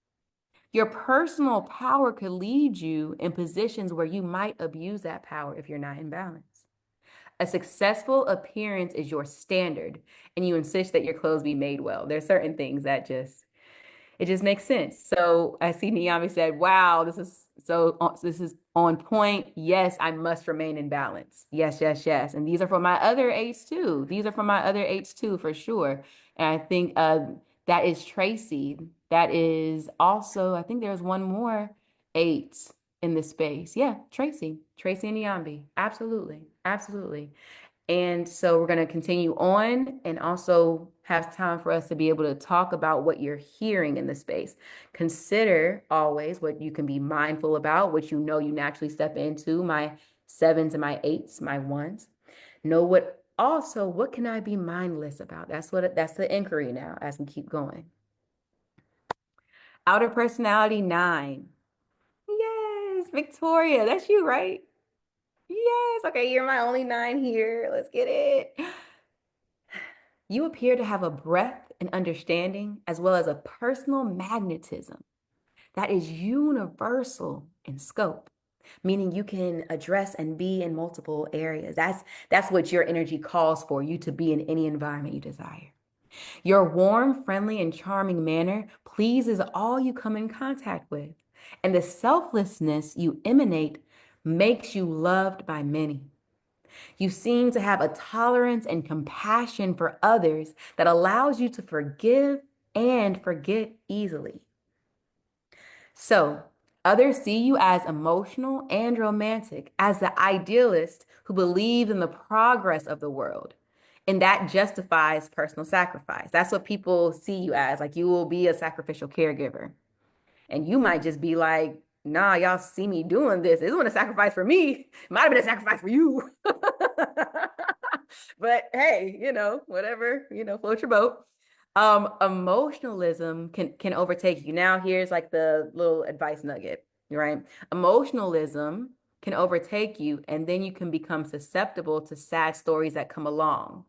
Your personal power could lead you in positions where you might abuse that power if you're not in balance. A successful appearance is your standard, and you insist that your clothes be made well. There's certain things that it just makes sense. So I see Niyami said, wow, this is on point. Yes, I must remain in balance. Yes, yes, yes. And these are for my other eights too. These are for my other eights too, for sure. And I think that is Tracy. That is also, I think there's one more eight in this space. Yeah, Tracy and Niyambi. Absolutely. Absolutely. And so we're going to continue on and also have time for us to be able to talk about what you're hearing in the space. Consider always what you can be mindful about, what you know you naturally step into, my sevens and my eights, my ones. Know what can I be mindless about? That's the inquiry now as we keep going. Outer personality 9. Yes, Victoria, that's you, right? Yes. Okay, you're my only 9 here. Let's get it. You appear to have a breadth and understanding as well as a personal magnetism that is universal in scope, meaning you can address and be in multiple areas. That's what your energy calls for, you to be in any environment you desire. Your warm, friendly, and charming manner pleases all you come in contact with, and the selflessness you emanate makes you loved by many. You seem to have a tolerance and compassion for others that allows you to forgive and forget easily. So, others see you as emotional and romantic, as the idealist who believes in the progress of the world. And that justifies personal sacrifice. That's what people see you as. Like you will be a sacrificial caregiver. And you might just be like, nah, y'all see me doing this. It wasn't a sacrifice for me. It might have been a sacrifice for you. But hey, whatever, float your boat. Emotionalism can overtake you. Now here's like the little advice nugget, right? Emotionalism can overtake you, and then you can become susceptible to sad stories that come along.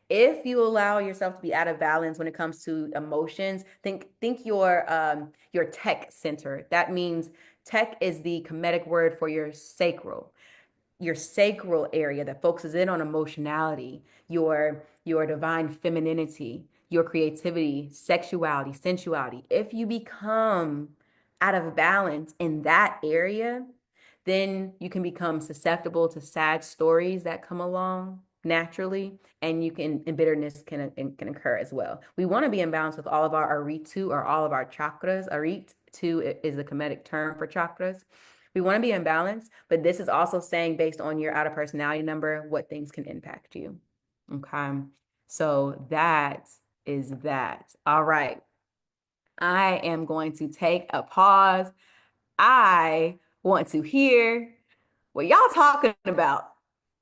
If you allow yourself to be out of balance when it comes to emotions, think your tech center. That means tech is the comedic word for your sacral area that focuses in on emotionality, your divine femininity, your creativity, sexuality, sensuality. If you become out of balance in that area, then you can become susceptible to sad stories that come along. naturally, and bitterness can occur as well. We want to be in balance with all of our aritu, or all of our chakras. Arit two is the Kemetic term for chakras. We want to be in balance, but this is also saying, based on your outer personality number, what things can impact you. Okay. So that is that. All right. I am going to take a pause. I want to hear what y'all talking about.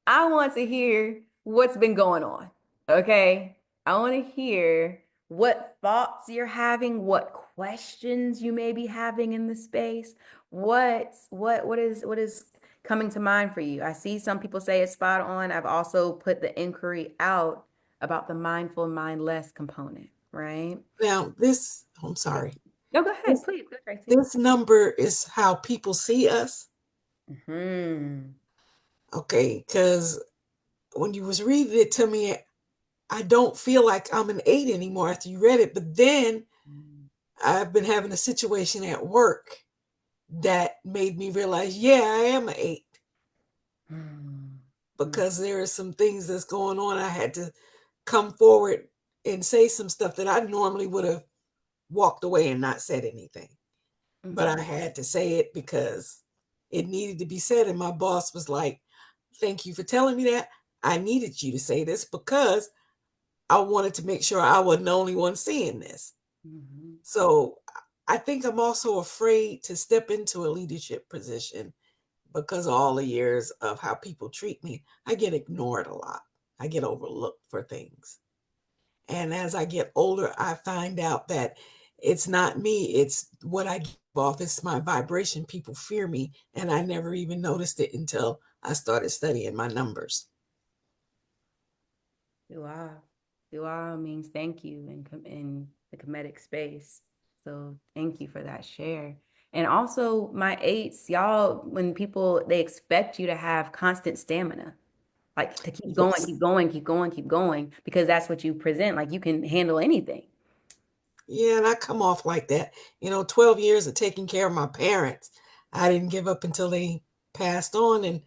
I want to hear what's been going on. Okay. I want to hear what thoughts you're having, what questions you may be having in the space. What is coming to mind for you? I see some people say it's spot on. I've also put the inquiry out about the mindful, mindless component, right? Now, I'm sorry. No, go ahead, This, please. Go, Tracy. this number is how people see us. Hmm. Okay. Because when you was reading it to me, I don't feel like I'm an 8 anymore after you read it. But then I've been having a situation at work that made me realize, yeah, I am an 8, Hmm. because there are some things that's going on. I had to come forward and say some stuff that I normally would have walked away and not said anything. But I Mhm. had to say it because it needed to be said. And my boss was like, thank you for telling me that. I needed you to say this because I wanted to make sure I wasn't the only one seeing this. Mhm. So I think I'm also afraid to step into a leadership position because of all the years of how people treat me. I get ignored a lot. I get overlooked for things. And as I get older, I find out that it's not me, it's what I give off. It's my vibration. People fear me. And I never even noticed it until I started studying my numbers. Dua. Dua means thank you in the Kemetic space. So thank you for that share. And also my eights, y'all, when people they expect you to have constant stamina, like to keep going, Yes. keep going, keep going, keep going, because that's what you present. Like you can handle anything. Yeah, and I come off like that. 12 years of taking care of my parents. I didn't give up until they passed on. And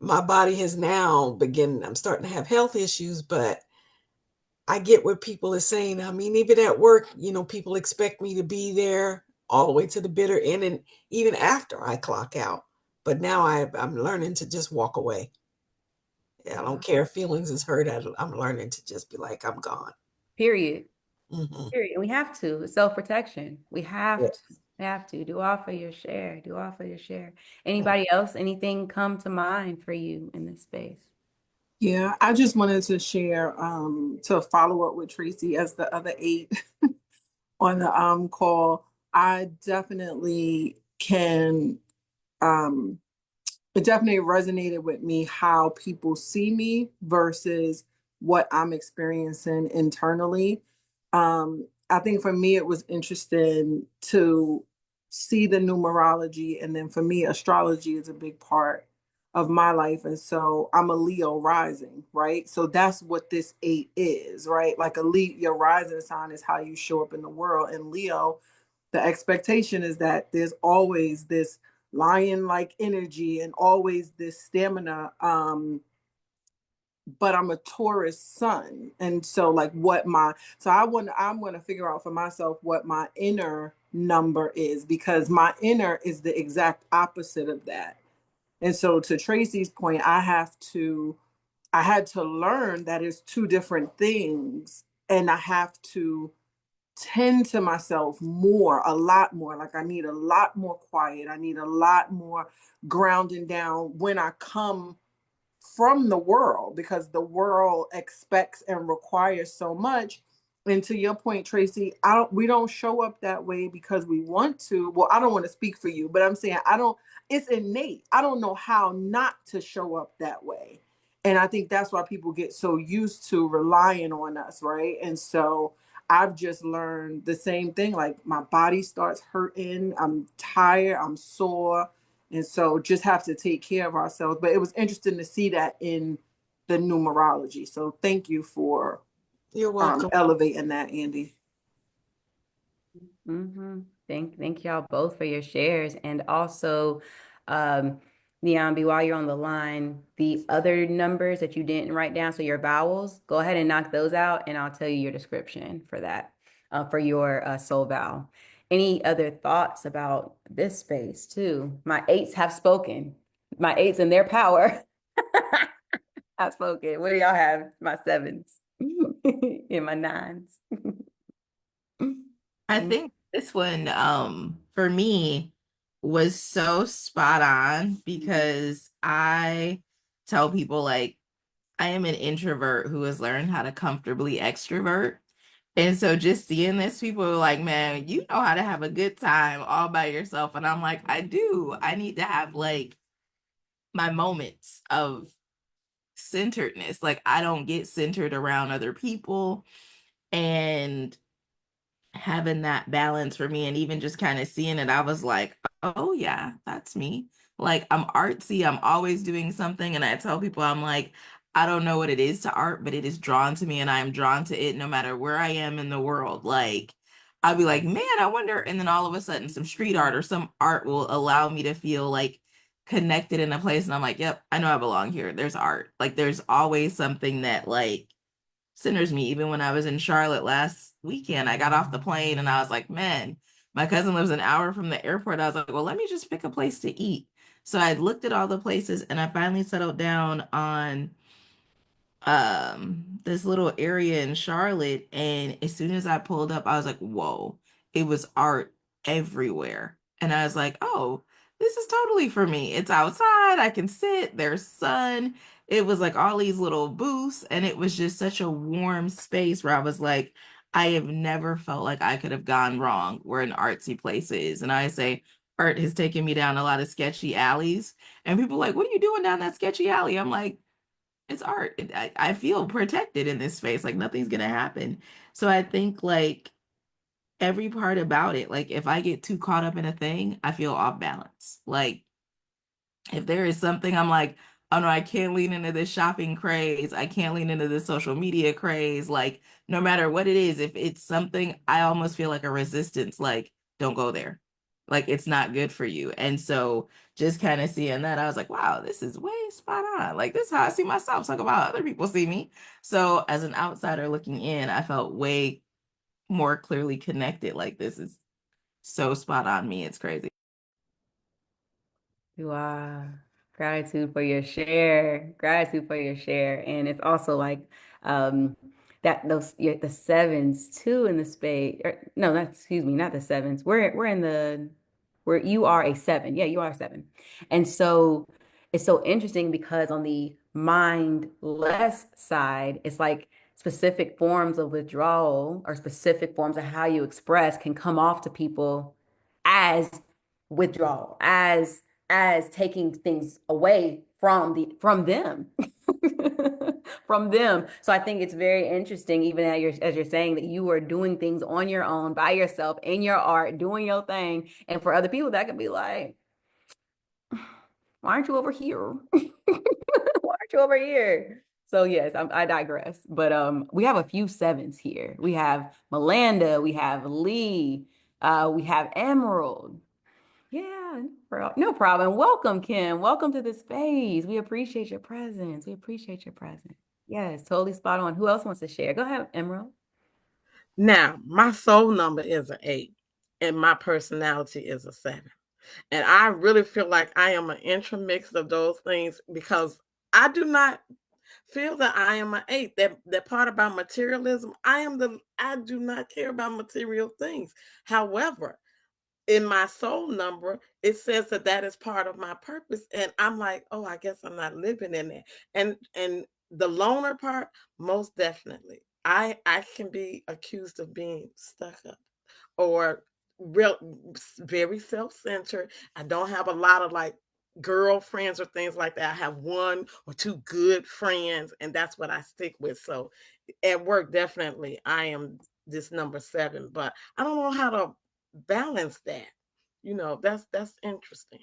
my body has now begun, I'm starting to have health issues, but I get what people are saying. I mean, even at work, people expect me to be there all the way to the bitter end and even after I clock out. But now I'm learning to just walk away. I don't Dua. care if feelings is hurt. I'm learning to just be like, I'm gone. Period. Hmm. Period. And we have to. It's self-protection. We have to. Yes. We have to. Do offer your share. Do offer your share. Anybody else? Anything come to mind for you in this space? Yeah, I just wanted to share to follow up with Tracy as the other 8 on the call. I definitely can um it definitely resonated with me how people see me versus what I'm experiencing internally. I think for me, it was interesting to see the numerology. And then for me, astrology is a big part of my life. And so I'm a Leo rising, right? So that's what this 8 is, right? Like your rising sign is how you show up in the world. And Leo, the expectation is that there's always this lion like energy and always this stamina. But I'm a Taurus sun. And so like I'm going to figure out for myself what my inner number is, because my inner is the exact opposite of that. And so to Tracy's point, I had to learn that it's two different things, and I have to tend to myself more, a lot more. Like I need a lot more quiet. I need a lot more grounding down when I come from the world, because the world expects and requires so much. And to your point, Tracy, we don't show up that way because we want to. Well, I don't want to speak for you, but I'm saying I don't, it's innate. I don't know how not to show up that way. And I think that's why people get so used to relying on us, right? And so I've just learned the same thing. Like my body starts hurting, I'm tired, I'm sore, and so just have to take care of ourselves. But it was interesting to see that in the numerology. So thank you for You're welcome. elevating that, Andy. Thank y'all both for your shares. And also, um, Niambi, while you're on the line, the other numbers that you didn't write down, so your vowels, go ahead and knock those out, and I'll tell you your description for that, for your soul vowel. Any other thoughts about this space too? My eights have spoken. My eights and their power have spoken. What do y'all have? My sevens and my nines. I think this one, for me was so spot on because I tell people like I am an introvert who has learned how to comfortably extrovert. And so just seeing this, people are like, man, you know how to have a good time all by yourself. And I'm like, I do. I need to have like my moments of centeredness. Like I don't get centered around other people. And having that balance for me and even just kind of seeing it, I was like, oh yeah, that's me. Like I'm artsy, I'm always doing something. And I tell people, I'm like, I don't know what it is to art, but it is drawn to me and I am drawn to it no matter where I am in the world. Like I'll be like, man, I wonder. And then all of a sudden some street art or some art will allow me to feel like connected in a place. And I'm like, yep, I know I belong here. There's art. Like there's always something that like centers me. Even when I was in Charlotte last weekend, I got off the plane and I was like, man, my cousin lives an hour from the airport. I was like, well, let me just pick a place to eat. So I looked at all the places and I finally settled down on this little area in Charlotte, and as soon as I pulled up I was like, whoa, it was art everywhere. And I was like, oh, this is totally for me. It's outside, I can sit, there's sun. It was like all these little booths and it was just such a warm space where I was like, I have never felt like I could have gone wrong where an artsy place is. And I say art has taken me down a lot of sketchy alleys and people are like, what are you doing down that sketchy alley? I'm like, it's art. I feel protected in this space. Like nothing's gonna happen. So I think like every part about it, like if I get too caught up in a thing, I feel off balance. Like if there is something I'm like, oh no, I can't lean into this shopping craze. I can't lean into this social media craze. Like no matter what it is, if it's something I almost feel like a resistance, like don't go there. Like it's not good for you. And so just kind of seeing that, I was like, wow, this is way spot on. Like this is how I see myself. Talk about how other people see me. So as an outsider looking in, I felt way more clearly connected. Like this is so spot on me. It's crazy. Wow. Gratitude for your share. Gratitude for your share. And it's also like um that those the sevens too in the spade. No, not excuse me, not the sevens. We're in the where you are a seven. Yeah, you are a seven. And so it's so interesting because on the mindless side, it's like specific forms of withdrawal or specific forms of how you express can come off to people as withdrawal, as taking things away from them from them. So I think it's very interesting, even as you're saying that you are doing things on your own by yourself in your art, doing your thing, and for other people that could be like, why aren't you over here? Why aren't you over here? So yes, I digress. But we have a few sevens here. We have Melanda, we have Lee, we have Emerald. Yeah, no problem. Welcome, Kim. Welcome to the space. We appreciate your presence. We appreciate your presence. Yes, totally spot on. Who else wants to share? Go ahead, Emerald. Now, my soul number is an 8, and my personality is a 7. And I really feel like I am an intermix of those things because I do not feel that I am an 8. That part about materialism, I do not care about material things. However, in my soul number, it says that that is part of my purpose, and I'm like, oh, I guess I'm not living in it. And the loner part, most definitely, I can be accused of being stuck up or real very self-centered. I don't have a lot of like girlfriends or things like that. I have one or two good friends, and that's what I stick with. So at work, definitely, I am this number 7, but I don't know how to balance that. That's interesting.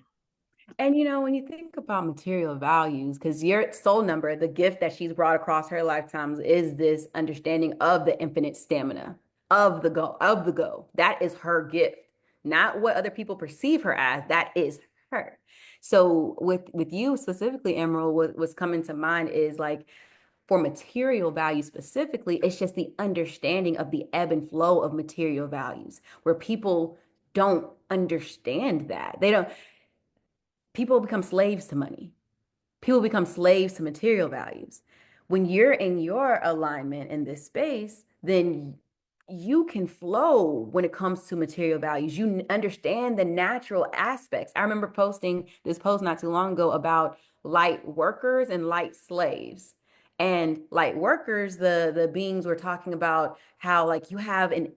And when you think about material values, because your soul number, the gift that she's brought across her lifetimes is this understanding of the infinite stamina, of the go. That is her gift, not what other people perceive her as. That is her. So with you specifically, Emerald, what's coming to mind is like for material value specifically, it's just the understanding of the ebb and flow of material values, where people don't understand that. They don't, people become slaves to money. People become slaves to material values. When you're in your alignment in this space, then you can flow when it comes to material values. You understand the natural aspects. I remember posting this post not too long ago about light workers and light slaves. And light workers, the beings were talking about how like you have an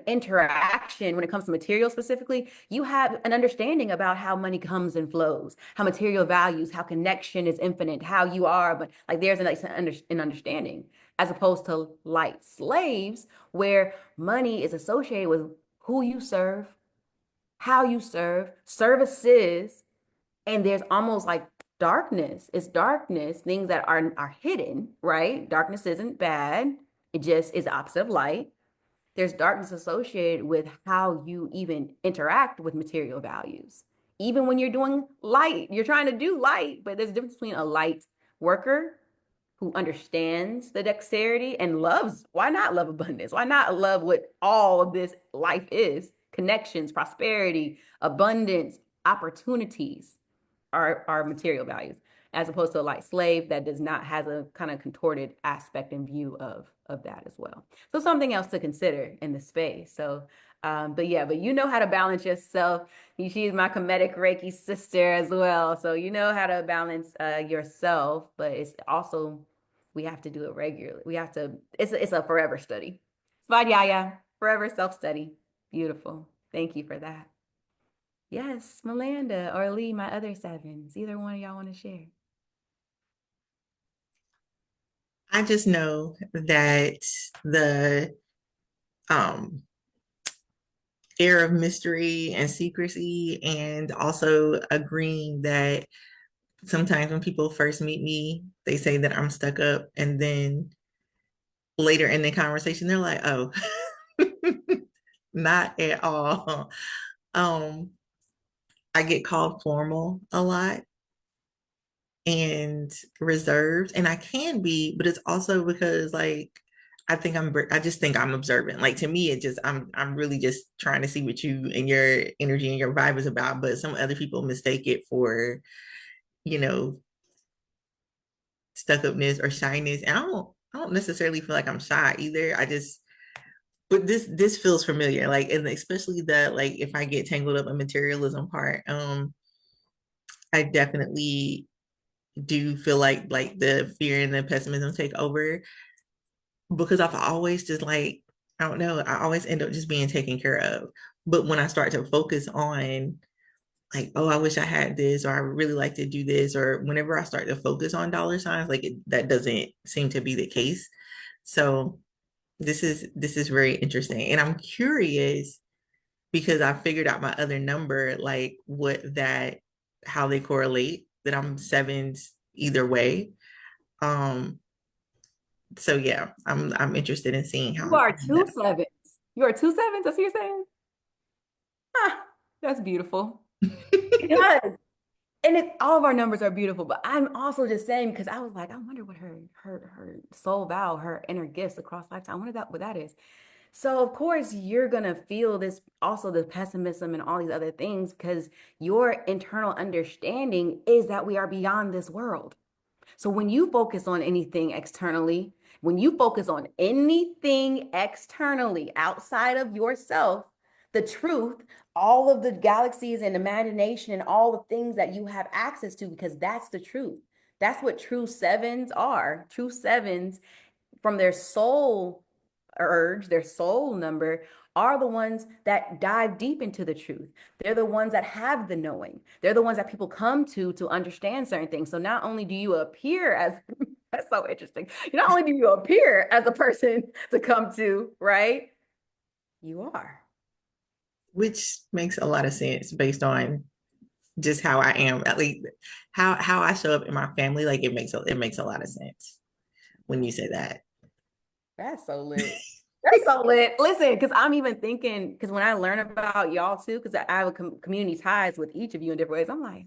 interaction when it comes to material specifically. You have an understanding about how money comes and flows, how material values, how connection is infinite, how you are, but like there's an understanding, as opposed to light slaves, where money is associated with who you serve, how you serve, services, and there's almost like darkness. It's darkness, things that are hidden, right? Darkness isn't bad. It just is the opposite of light. There's darkness associated with how you even interact with material values. Even when you're doing light, you're trying to do light, but there's a difference between a light worker who understands the dexterity and loves, why not love abundance? Why not love what all of this life is? Connections, prosperity, abundance, opportunities are material values, as opposed to a light slave that does not has a kind of contorted aspect and view of that as well. So something else to consider in the space. So but yeah, but you know how to balance yourself. She's my comedic Reiki sister as well. So you know how to balance yourself, but it's also we have to do it regularly. We have to, it's a forever study. Svadhyaya, forever self-study. Beautiful. Thank you for that. Yes, Melinda or Lee, my other sevens. Either one of y'all want to share. I just know that the um air of mystery and secrecy, and also agreeing that sometimes when people first meet me, they say that I'm stuck up, and then later in the conversation, they're like, "Oh, not at all." Um, I get called formal a lot and reserved, and I can be, but it's also because like I just think I'm observant. Like to me, it just I'm really just trying to see what you and your energy and your vibe is about. But some other people mistake it for, you know, stuck upness or shyness. And I don't necessarily feel like I'm shy either. I just but this feels familiar. Like, and especially that like if I get tangled up in materialism part, I definitely do feel like the fear and the pessimism take over, because I've always just like, I don't know, I always end up just being taken care of. But when I start to focus on like, oh, I wish I had this, or I would really like to do this, or whenever I start to focus on dollar signs, like that doesn't seem to be the case. So this is very interesting, and I'm curious because I figured out my other number, like what that how they correlate. That I'm sevens either way. Um, so yeah, I'm interested in seeing You how are two that. sevens. You are two sevens. That's what you're saying? Ah, that's beautiful. Yes. And all of our numbers are beautiful, but I'm also just saying because I was like, I wonder what her soul vow, her inner gifts across lifetime. I wonder what that is. So of course you're gonna feel this also the pessimism and all these other things because your internal understanding is that we are beyond this world. So when you focus on anything externally, when you focus on anything externally outside of yourself, the truth, all of the galaxies and imagination and all the things that you have access to, because that's the truth. That's what true sevens are. True sevens from their soul urge, their soul number, are the ones that dive deep into the truth. They're the ones that have the knowing. They're the ones that people come to understand certain things. So not only do you appear as that's so interesting. Not only do you appear as a person to come to, right? You are. Which makes a lot of sense based on just how I am. At least how I show up in my family, like it makes a lot of sense when you say that. That's so lit. That's so lit. Listen, because I'm even thinking, because when I learn about y'all too, because I have a community ties with each of you in different ways, I'm like,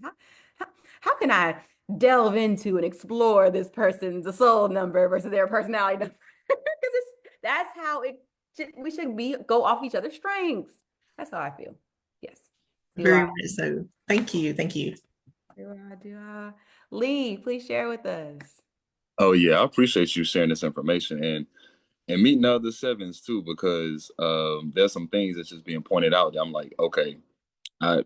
how can I delve into and explore this person's soul number versus their personality number? Because that's how we should be go off each other's strengths. That's how I feel. Yes. Do Very I? much so. Thank you. Thank you. Do I? Lee, please share with us. Oh yeah, I appreciate you sharing this information and meeting other sevens too, because there's some things that's just being pointed out that I'm like, okay, I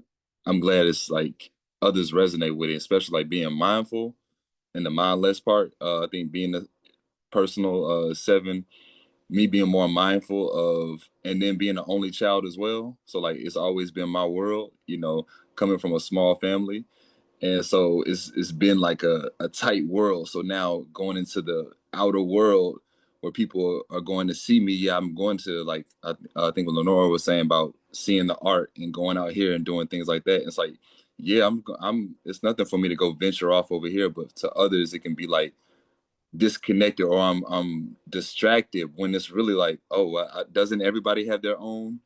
I'm glad it's like others resonate with it, especially like being mindful and the mindless part. I think being a personal seven, me being more mindful of, and then being the only child as well. So like it's always been my world, coming from a small family. And so it's been like a tight world. So now going into the outer world where people are going to see me, yeah, I'm going to like I think what Lenora was saying about seeing the art and going out here and doing things like that. It's like, yeah, I'm. It's nothing for me to go venture off over here, but to others it can be like disconnected or I'm distracted when it's really like, oh, doesn't everybody have their own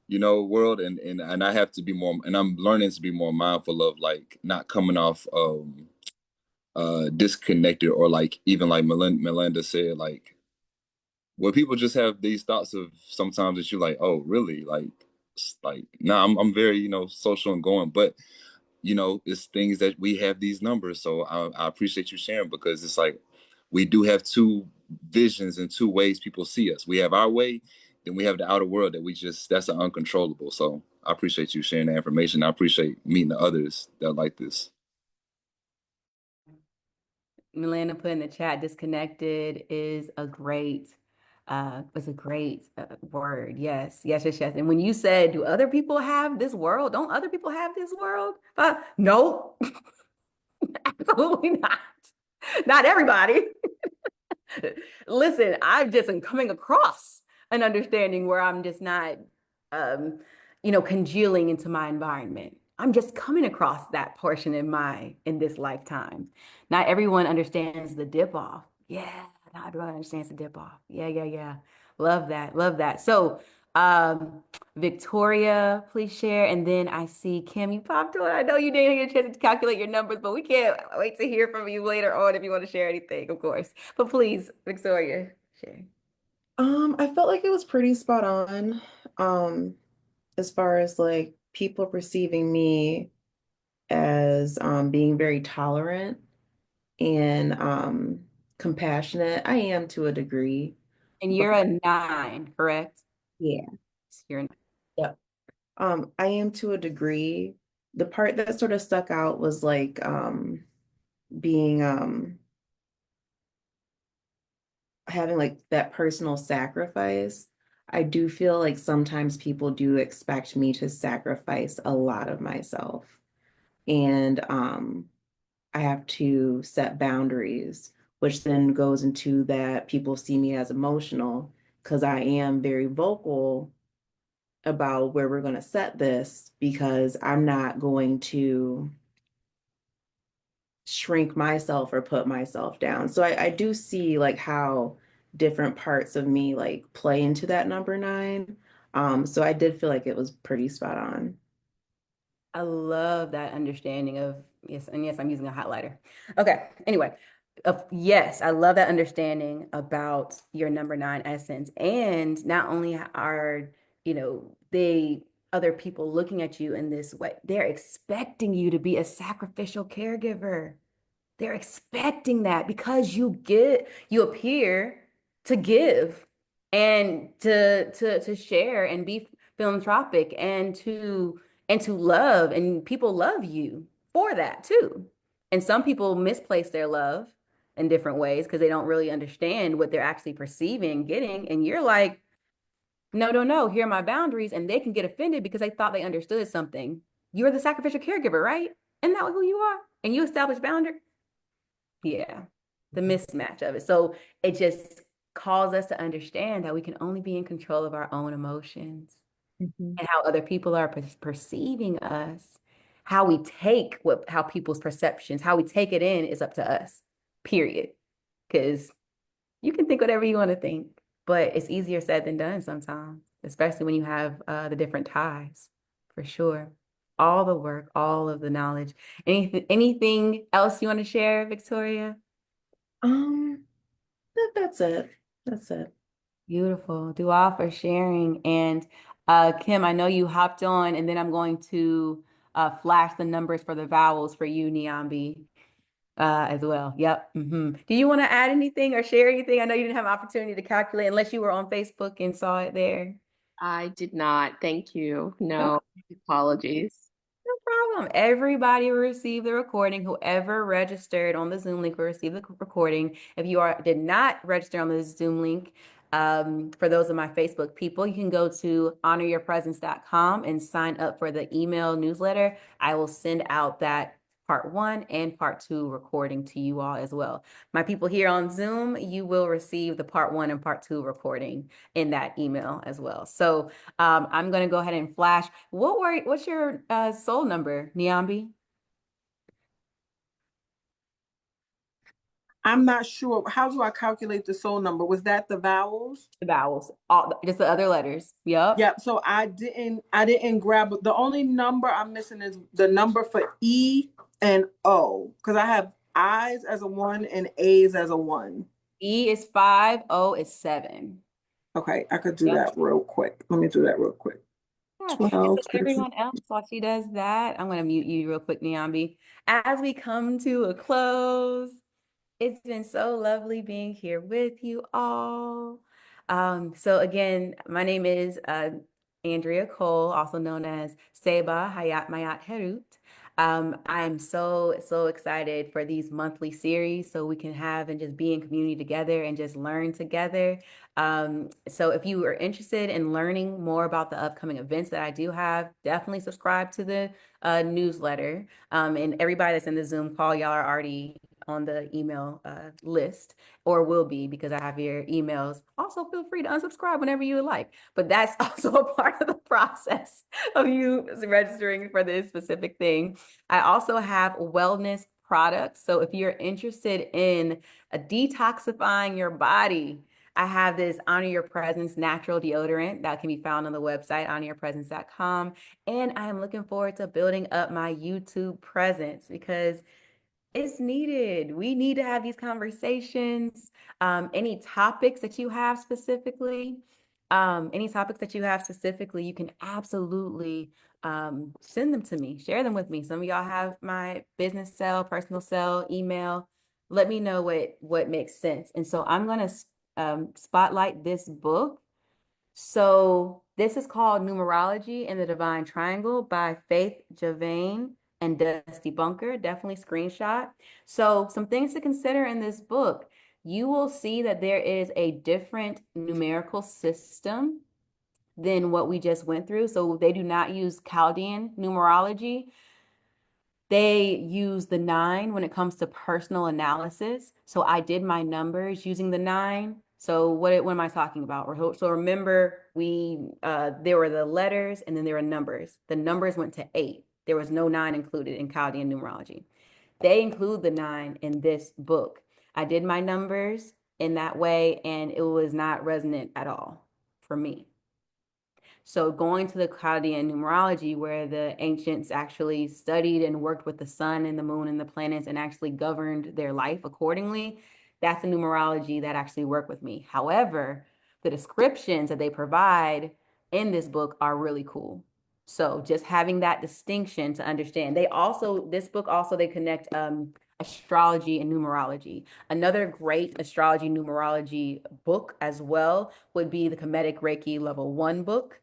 world, and I have to be more, and I'm learning to be more mindful of like not coming off disconnected, or like even like Melinda said, like where people just have these thoughts of sometimes that you're like, oh really, like nah, I'm very social and going, but it's things that we have these numbers. So I appreciate you sharing, because it's like we do have two visions and two ways people see us. We have our way, then we have the outer world that that's an uncontrollable. So I appreciate you sharing that information. I appreciate meeting the others that like this. Milena put in the chat, disconnected is a great word. Yes, yes, yes, yes. And when you said, do other people have this world? Don't other people have this world? No, absolutely not. Not everybody. Listen, I've just am coming across an understanding where I'm just not, um, congealing into my environment. I'm just coming across that portion in this lifetime. Not everyone understands the dip off. Yeah, not everyone understands the dip off. Yeah, yeah, yeah. Love that. Love that. So, Victoria, please share. And then I see Kim, you popped on. I know you didn't get a chance to calculate your numbers, but we can't wait to hear from you later on if you want to share anything, of course. But please, Victoria, share. I felt like it was pretty spot on. Um, as far as like people perceiving me as being very tolerant and compassionate. I am to a degree, And but you're a 9, correct? yeah, You're a yep. I am to a degree. The part that sort of stuck out was like being having like that personal sacrifice. I do feel like sometimes people do expect me to sacrifice a lot of myself. And I have to set boundaries, which then goes into that people see me as emotional because I am very vocal about where we're going to set this because I'm not going to shrink myself or put myself down. So I do see like how different parts of me like play into that number nine. So I did feel like it was pretty spot on. I love that understanding of yes, and yes, I'm using a highlighter. Okay, anyway, yes, I love that understanding about your number 9 essence. And not only are, they other people looking at you in this way, they're expecting you to be a sacrificial caregiver. They're expecting that because you appear to give and to share and be philanthropic and to love, and people love you for that too. And some people misplace their love in different ways because they don't really understand what they're actually perceiving, getting, and you're like, no, no, no, here are my boundaries, and they can get offended because they thought they understood something. You're the sacrificial caregiver, right? Isn't that who you are? And you establish boundaries. Yeah, the mismatch of it. So it just calls us to understand that we can only be in control of our own emotions Mhm. and how other people are perceiving us. How we take how people's perceptions, how we take it in is up to us, period. Because you can think whatever you want to think, but it's easier said than done sometimes, especially when you have the different ties, for sure. all the work, all of the knowledge. Anything else you want to share, Victoria? That's it. That's it. Beautiful. Dua for sharing. And Kim, I know you hopped on, and then I'm going to flash the numbers for the vowels for you, Niambi, as well. Yep. Do you want to add anything or share anything? I know you didn't have an opportunity to calculate unless you were on Facebook and saw it there. I did not. Thank you. No, apologies. No problem. Everybody will receive the recording. Whoever registered on the Zoom link will receive the recording. If you did not register on the Zoom link, for those of my Facebook people, you can go to honoryourpresence.com and sign up for the email newsletter. I will send out that part 1 and part 2 recording to you all as well. My people here on Zoom, you will receive the part 1 and part 2 recording in that email as well. So I'm going to go ahead and flash. What's your soul number, Niambi? I'm not sure. How do I calculate the soul number? Was that the vowels? The vowels, just the other letters. Yep. Yeah, so I didn't grab the only number I'm missing is the number for E and O because I have I's as a 1 and A's as a 1. E is 5, O is 7. Okay, I could do Yep. that real quick. Let me do that real quick. Yeah. 12, And so everyone else, while she does that, I'm going to mute you real quick, Niambi. As we come to a close, it's been so lovely being here with you all. So again, my name is Andrea Cole, also known as Seba Hayat Mayat Herut. I'm so excited for these monthly series so we can have and just be in community together and just learn together. So if you are interested in learning more about the upcoming events that I do have, definitely subscribe to the newsletter. And everybody that's in the Zoom call, y'all are already on the email list, or will be, because I have your emails. Also, feel free to unsubscribe whenever you would like. But that's also a part of the process of you registering for this specific thing. I also have wellness products. So if you're interested in detoxifying your body, I have this Honor Your Presence natural deodorant that can be found on the website, honoryourpresence.com. And I am looking forward to building up my YouTube presence because it's needed. We need to have these conversations. Any topics that you have specifically, you can absolutely send them to me, share them with me. Some of y'all have my business cell, personal cell, email. Let me know what makes sense. And so I'm gonna spotlight this book. So this is called Numerology and the Divine Triangle by Faith Javane and Dusty Bunker. Definitely screenshot. So some things to consider in this book. You will see that there is a different numerical system than what we just went through. So they do not use Chaldean numerology. They use the 9 when it comes to personal analysis. So I did my numbers using the 9. So what am I talking about? So remember, there were the letters and then there were numbers. The numbers went to 8. There was no 9 included in Chaldean numerology. They include the 9 in this book. I did my numbers in that way, and it was not resonant at all for me. So going to the Chaldean numerology, where the ancients actually studied and worked with the sun and the moon and the planets and actually governed their life accordingly, that's a numerology that actually worked with me. However, the descriptions that they provide in this book are really cool. So just having that distinction to understand. This book also, they connect astrology and numerology. Another great astrology numerology book as well would be the Kemetic Reiki Level 1 book,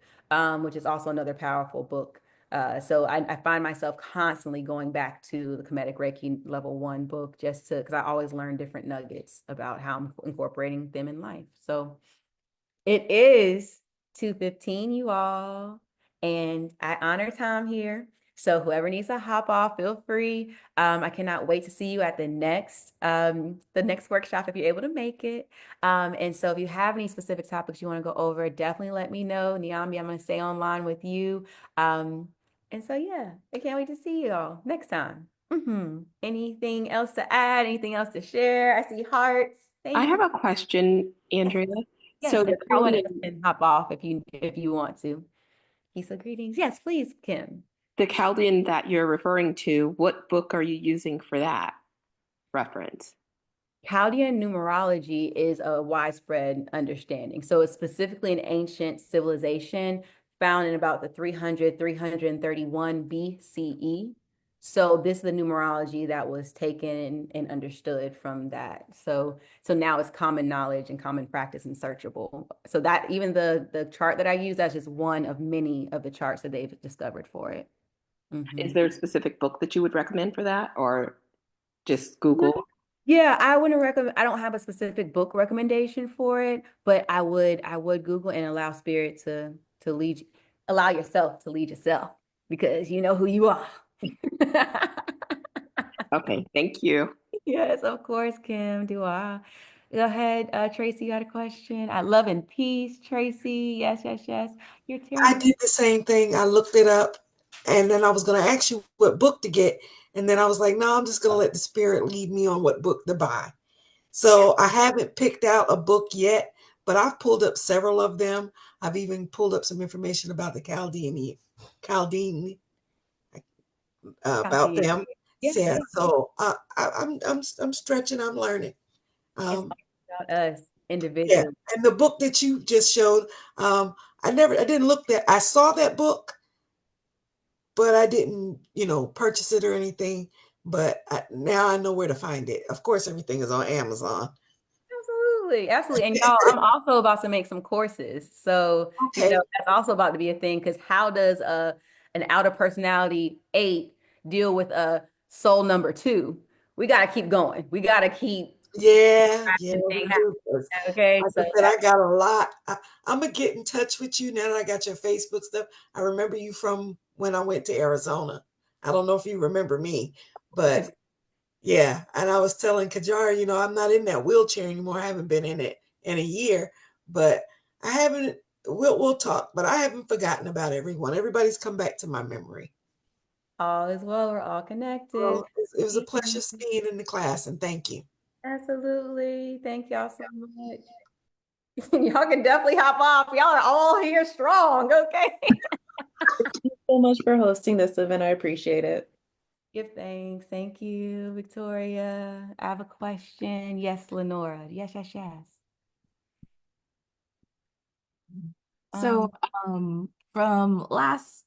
which is also another powerful book. So I find myself constantly going back to the Kemetic Reiki Level 1 book because I always learn different nuggets about how I'm incorporating them in life. So it is 2:15, you all, and I honor time here. So whoever needs to hop off, feel free. I cannot wait to see you at the next workshop if you're able to make it. And so if you have any specific topics you want to go over, definitely let me know. Niambi, I'm going to stay online with you. And so yeah, I can't wait to see you all next time. Anything else to add? Anything else to share? I see hearts. I Thank have you. a question, Andrea. Yes, So and the everyone else Chaldean, can hop off if you want to. He said greetings. Yes, please, Kim. The Chaldean that you're referring to, what book are you using for that reference? Chaldean numerology is a widespread understanding. So it's specifically an ancient civilization found in about the 331 BCE. So this is the numerology that was taken and understood from that. So now it's common knowledge and common practice and searchable. So that even the chart that I use, that's just one of many of the charts that they've discovered for it. Is Mhm. there a specific book that you would recommend for that, or just Google? Yeah, I wouldn't recommend, I don't have a specific book recommendation for it, but I would Google and allow spirit to lead allow yourself to lead yourself because you know who you are. Okay, thank you. Yes, of course, Kim. Do I? Go ahead, Tracy, you got a question? I love and peace, Tracy. Yes, yes, yes. You're I tearing me. did the same thing. I looked it up and then I was going to ask you what book to get. And then I was like, no, I'm just going to let the spirit lead me on what book to buy. So I haven't picked out a book yet, but I've pulled up several of them. I've even pulled up some information about the Chaldean about Copy. them. Yeah, Yeah, yeah. so I'm stretching. I'm learning. It's Um, all about us yeah, individually. and the book that you just showed, I didn't look that. I saw that book, but I didn't, purchase it or anything. But now I know where to find it. Of course, everything is on Amazon. Absolutely, absolutely. And y'all, I'm also about to make some courses. So, Okay. that's also about to be a thing because how does an outer personality 8 deal with a soul number 2? We got to keep going. We got to keep Yeah, this we thing do. 'Cause happening. Okay. like I So, said, I got a lot. I'm gonna get in touch with you now that I got your Facebook stuff. I remember you from when I went to Arizona. I don't know if you remember me, but yeah. And I was telling Kajar, I'm not in that wheelchair anymore. I haven't been in it in a year, but I haven't. We'll talk, but I haven't forgotten about everyone. Everybody's come back to my memory. all is well. We're all connected. Well, it was a pleasure being in the class, and thank you. Absolutely. Thank y'all so much. Y'all can definitely hop off. Y'all are all here strong. Okay. So much for hosting this event. I appreciate it. Give thanks. Thank you, Victoria. I have a question. Yes, Lenora. Yes, yes, yes. So, from last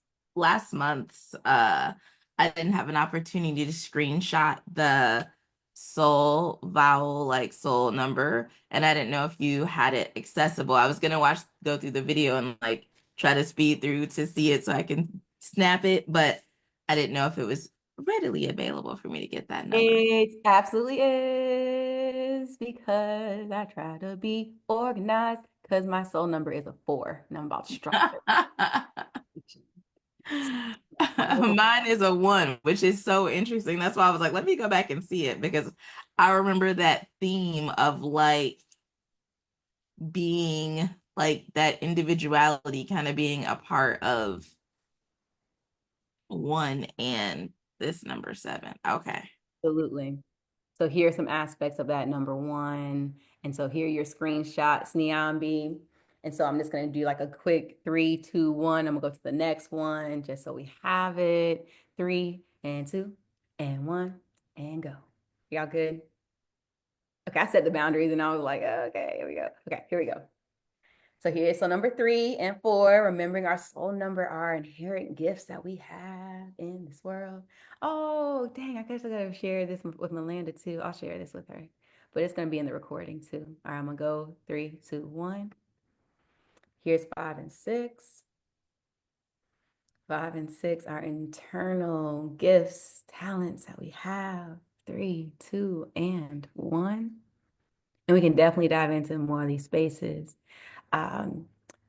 month's, I didn't have an opportunity to screenshot the soul vowel, like soul number, and I didn't know if you had it accessible. I was gonna go through the video and like try to speed through to see it so I can snap it, but I didn't know if it was readily available for me to get that number. It absolutely is because I try to be organized because my soul number is a 4 and I'm about structure. Mine is a 1, which is so interesting. That's why I was like, let me go back and see it because I remember that theme of like being like that individuality kind of being a part of 1 and this number 7. Okay. Absolutely. So here are some aspects of that number 1. And so here are your screenshots, Niambi. And so I'm just going to do like a quick 3, 2, 1. I'm going to go to the next one just so we have it. 3 and 2 and 1 and go. Y'all good? Okay, I set the boundaries and I was like, okay, here we go. Okay, here we go. So number 3 and 4, remembering our soul number, our inherent gifts that we have in this world. Oh, dang, I guess I gotta share this with Melinda too. I'll share this with her, but it's gonna be in the recording too. All right, I'm gonna go 3, 2, 1. Here's 5 and 6. 5 and 6, our internal gifts, talents that we have. 3, 2, and 1. And we can definitely dive into more of these spaces. Um,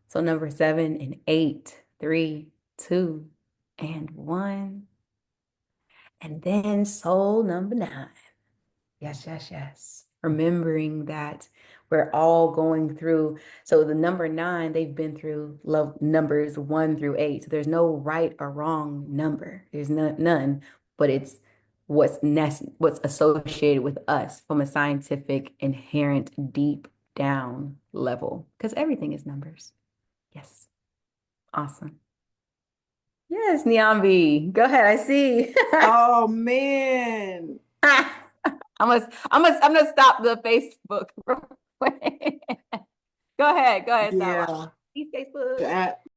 so number 7 and 8, 3, 2, and 1. And then soul number 9. Yes, yes, yes. Remembering that we're all going through. So the number 9, they've been through love numbers 1 through 8. So there's no right or wrong number. There's none, but it's what's associated with us from a scientific, inherent, deep down level. Because everything is numbers. Yes. Awesome. Yes, Niambi. Go ahead. I see. Oh man. I'm gonna stop the Facebook real quick. Go ahead, Sawa. Yeah. Peace, Facebook. That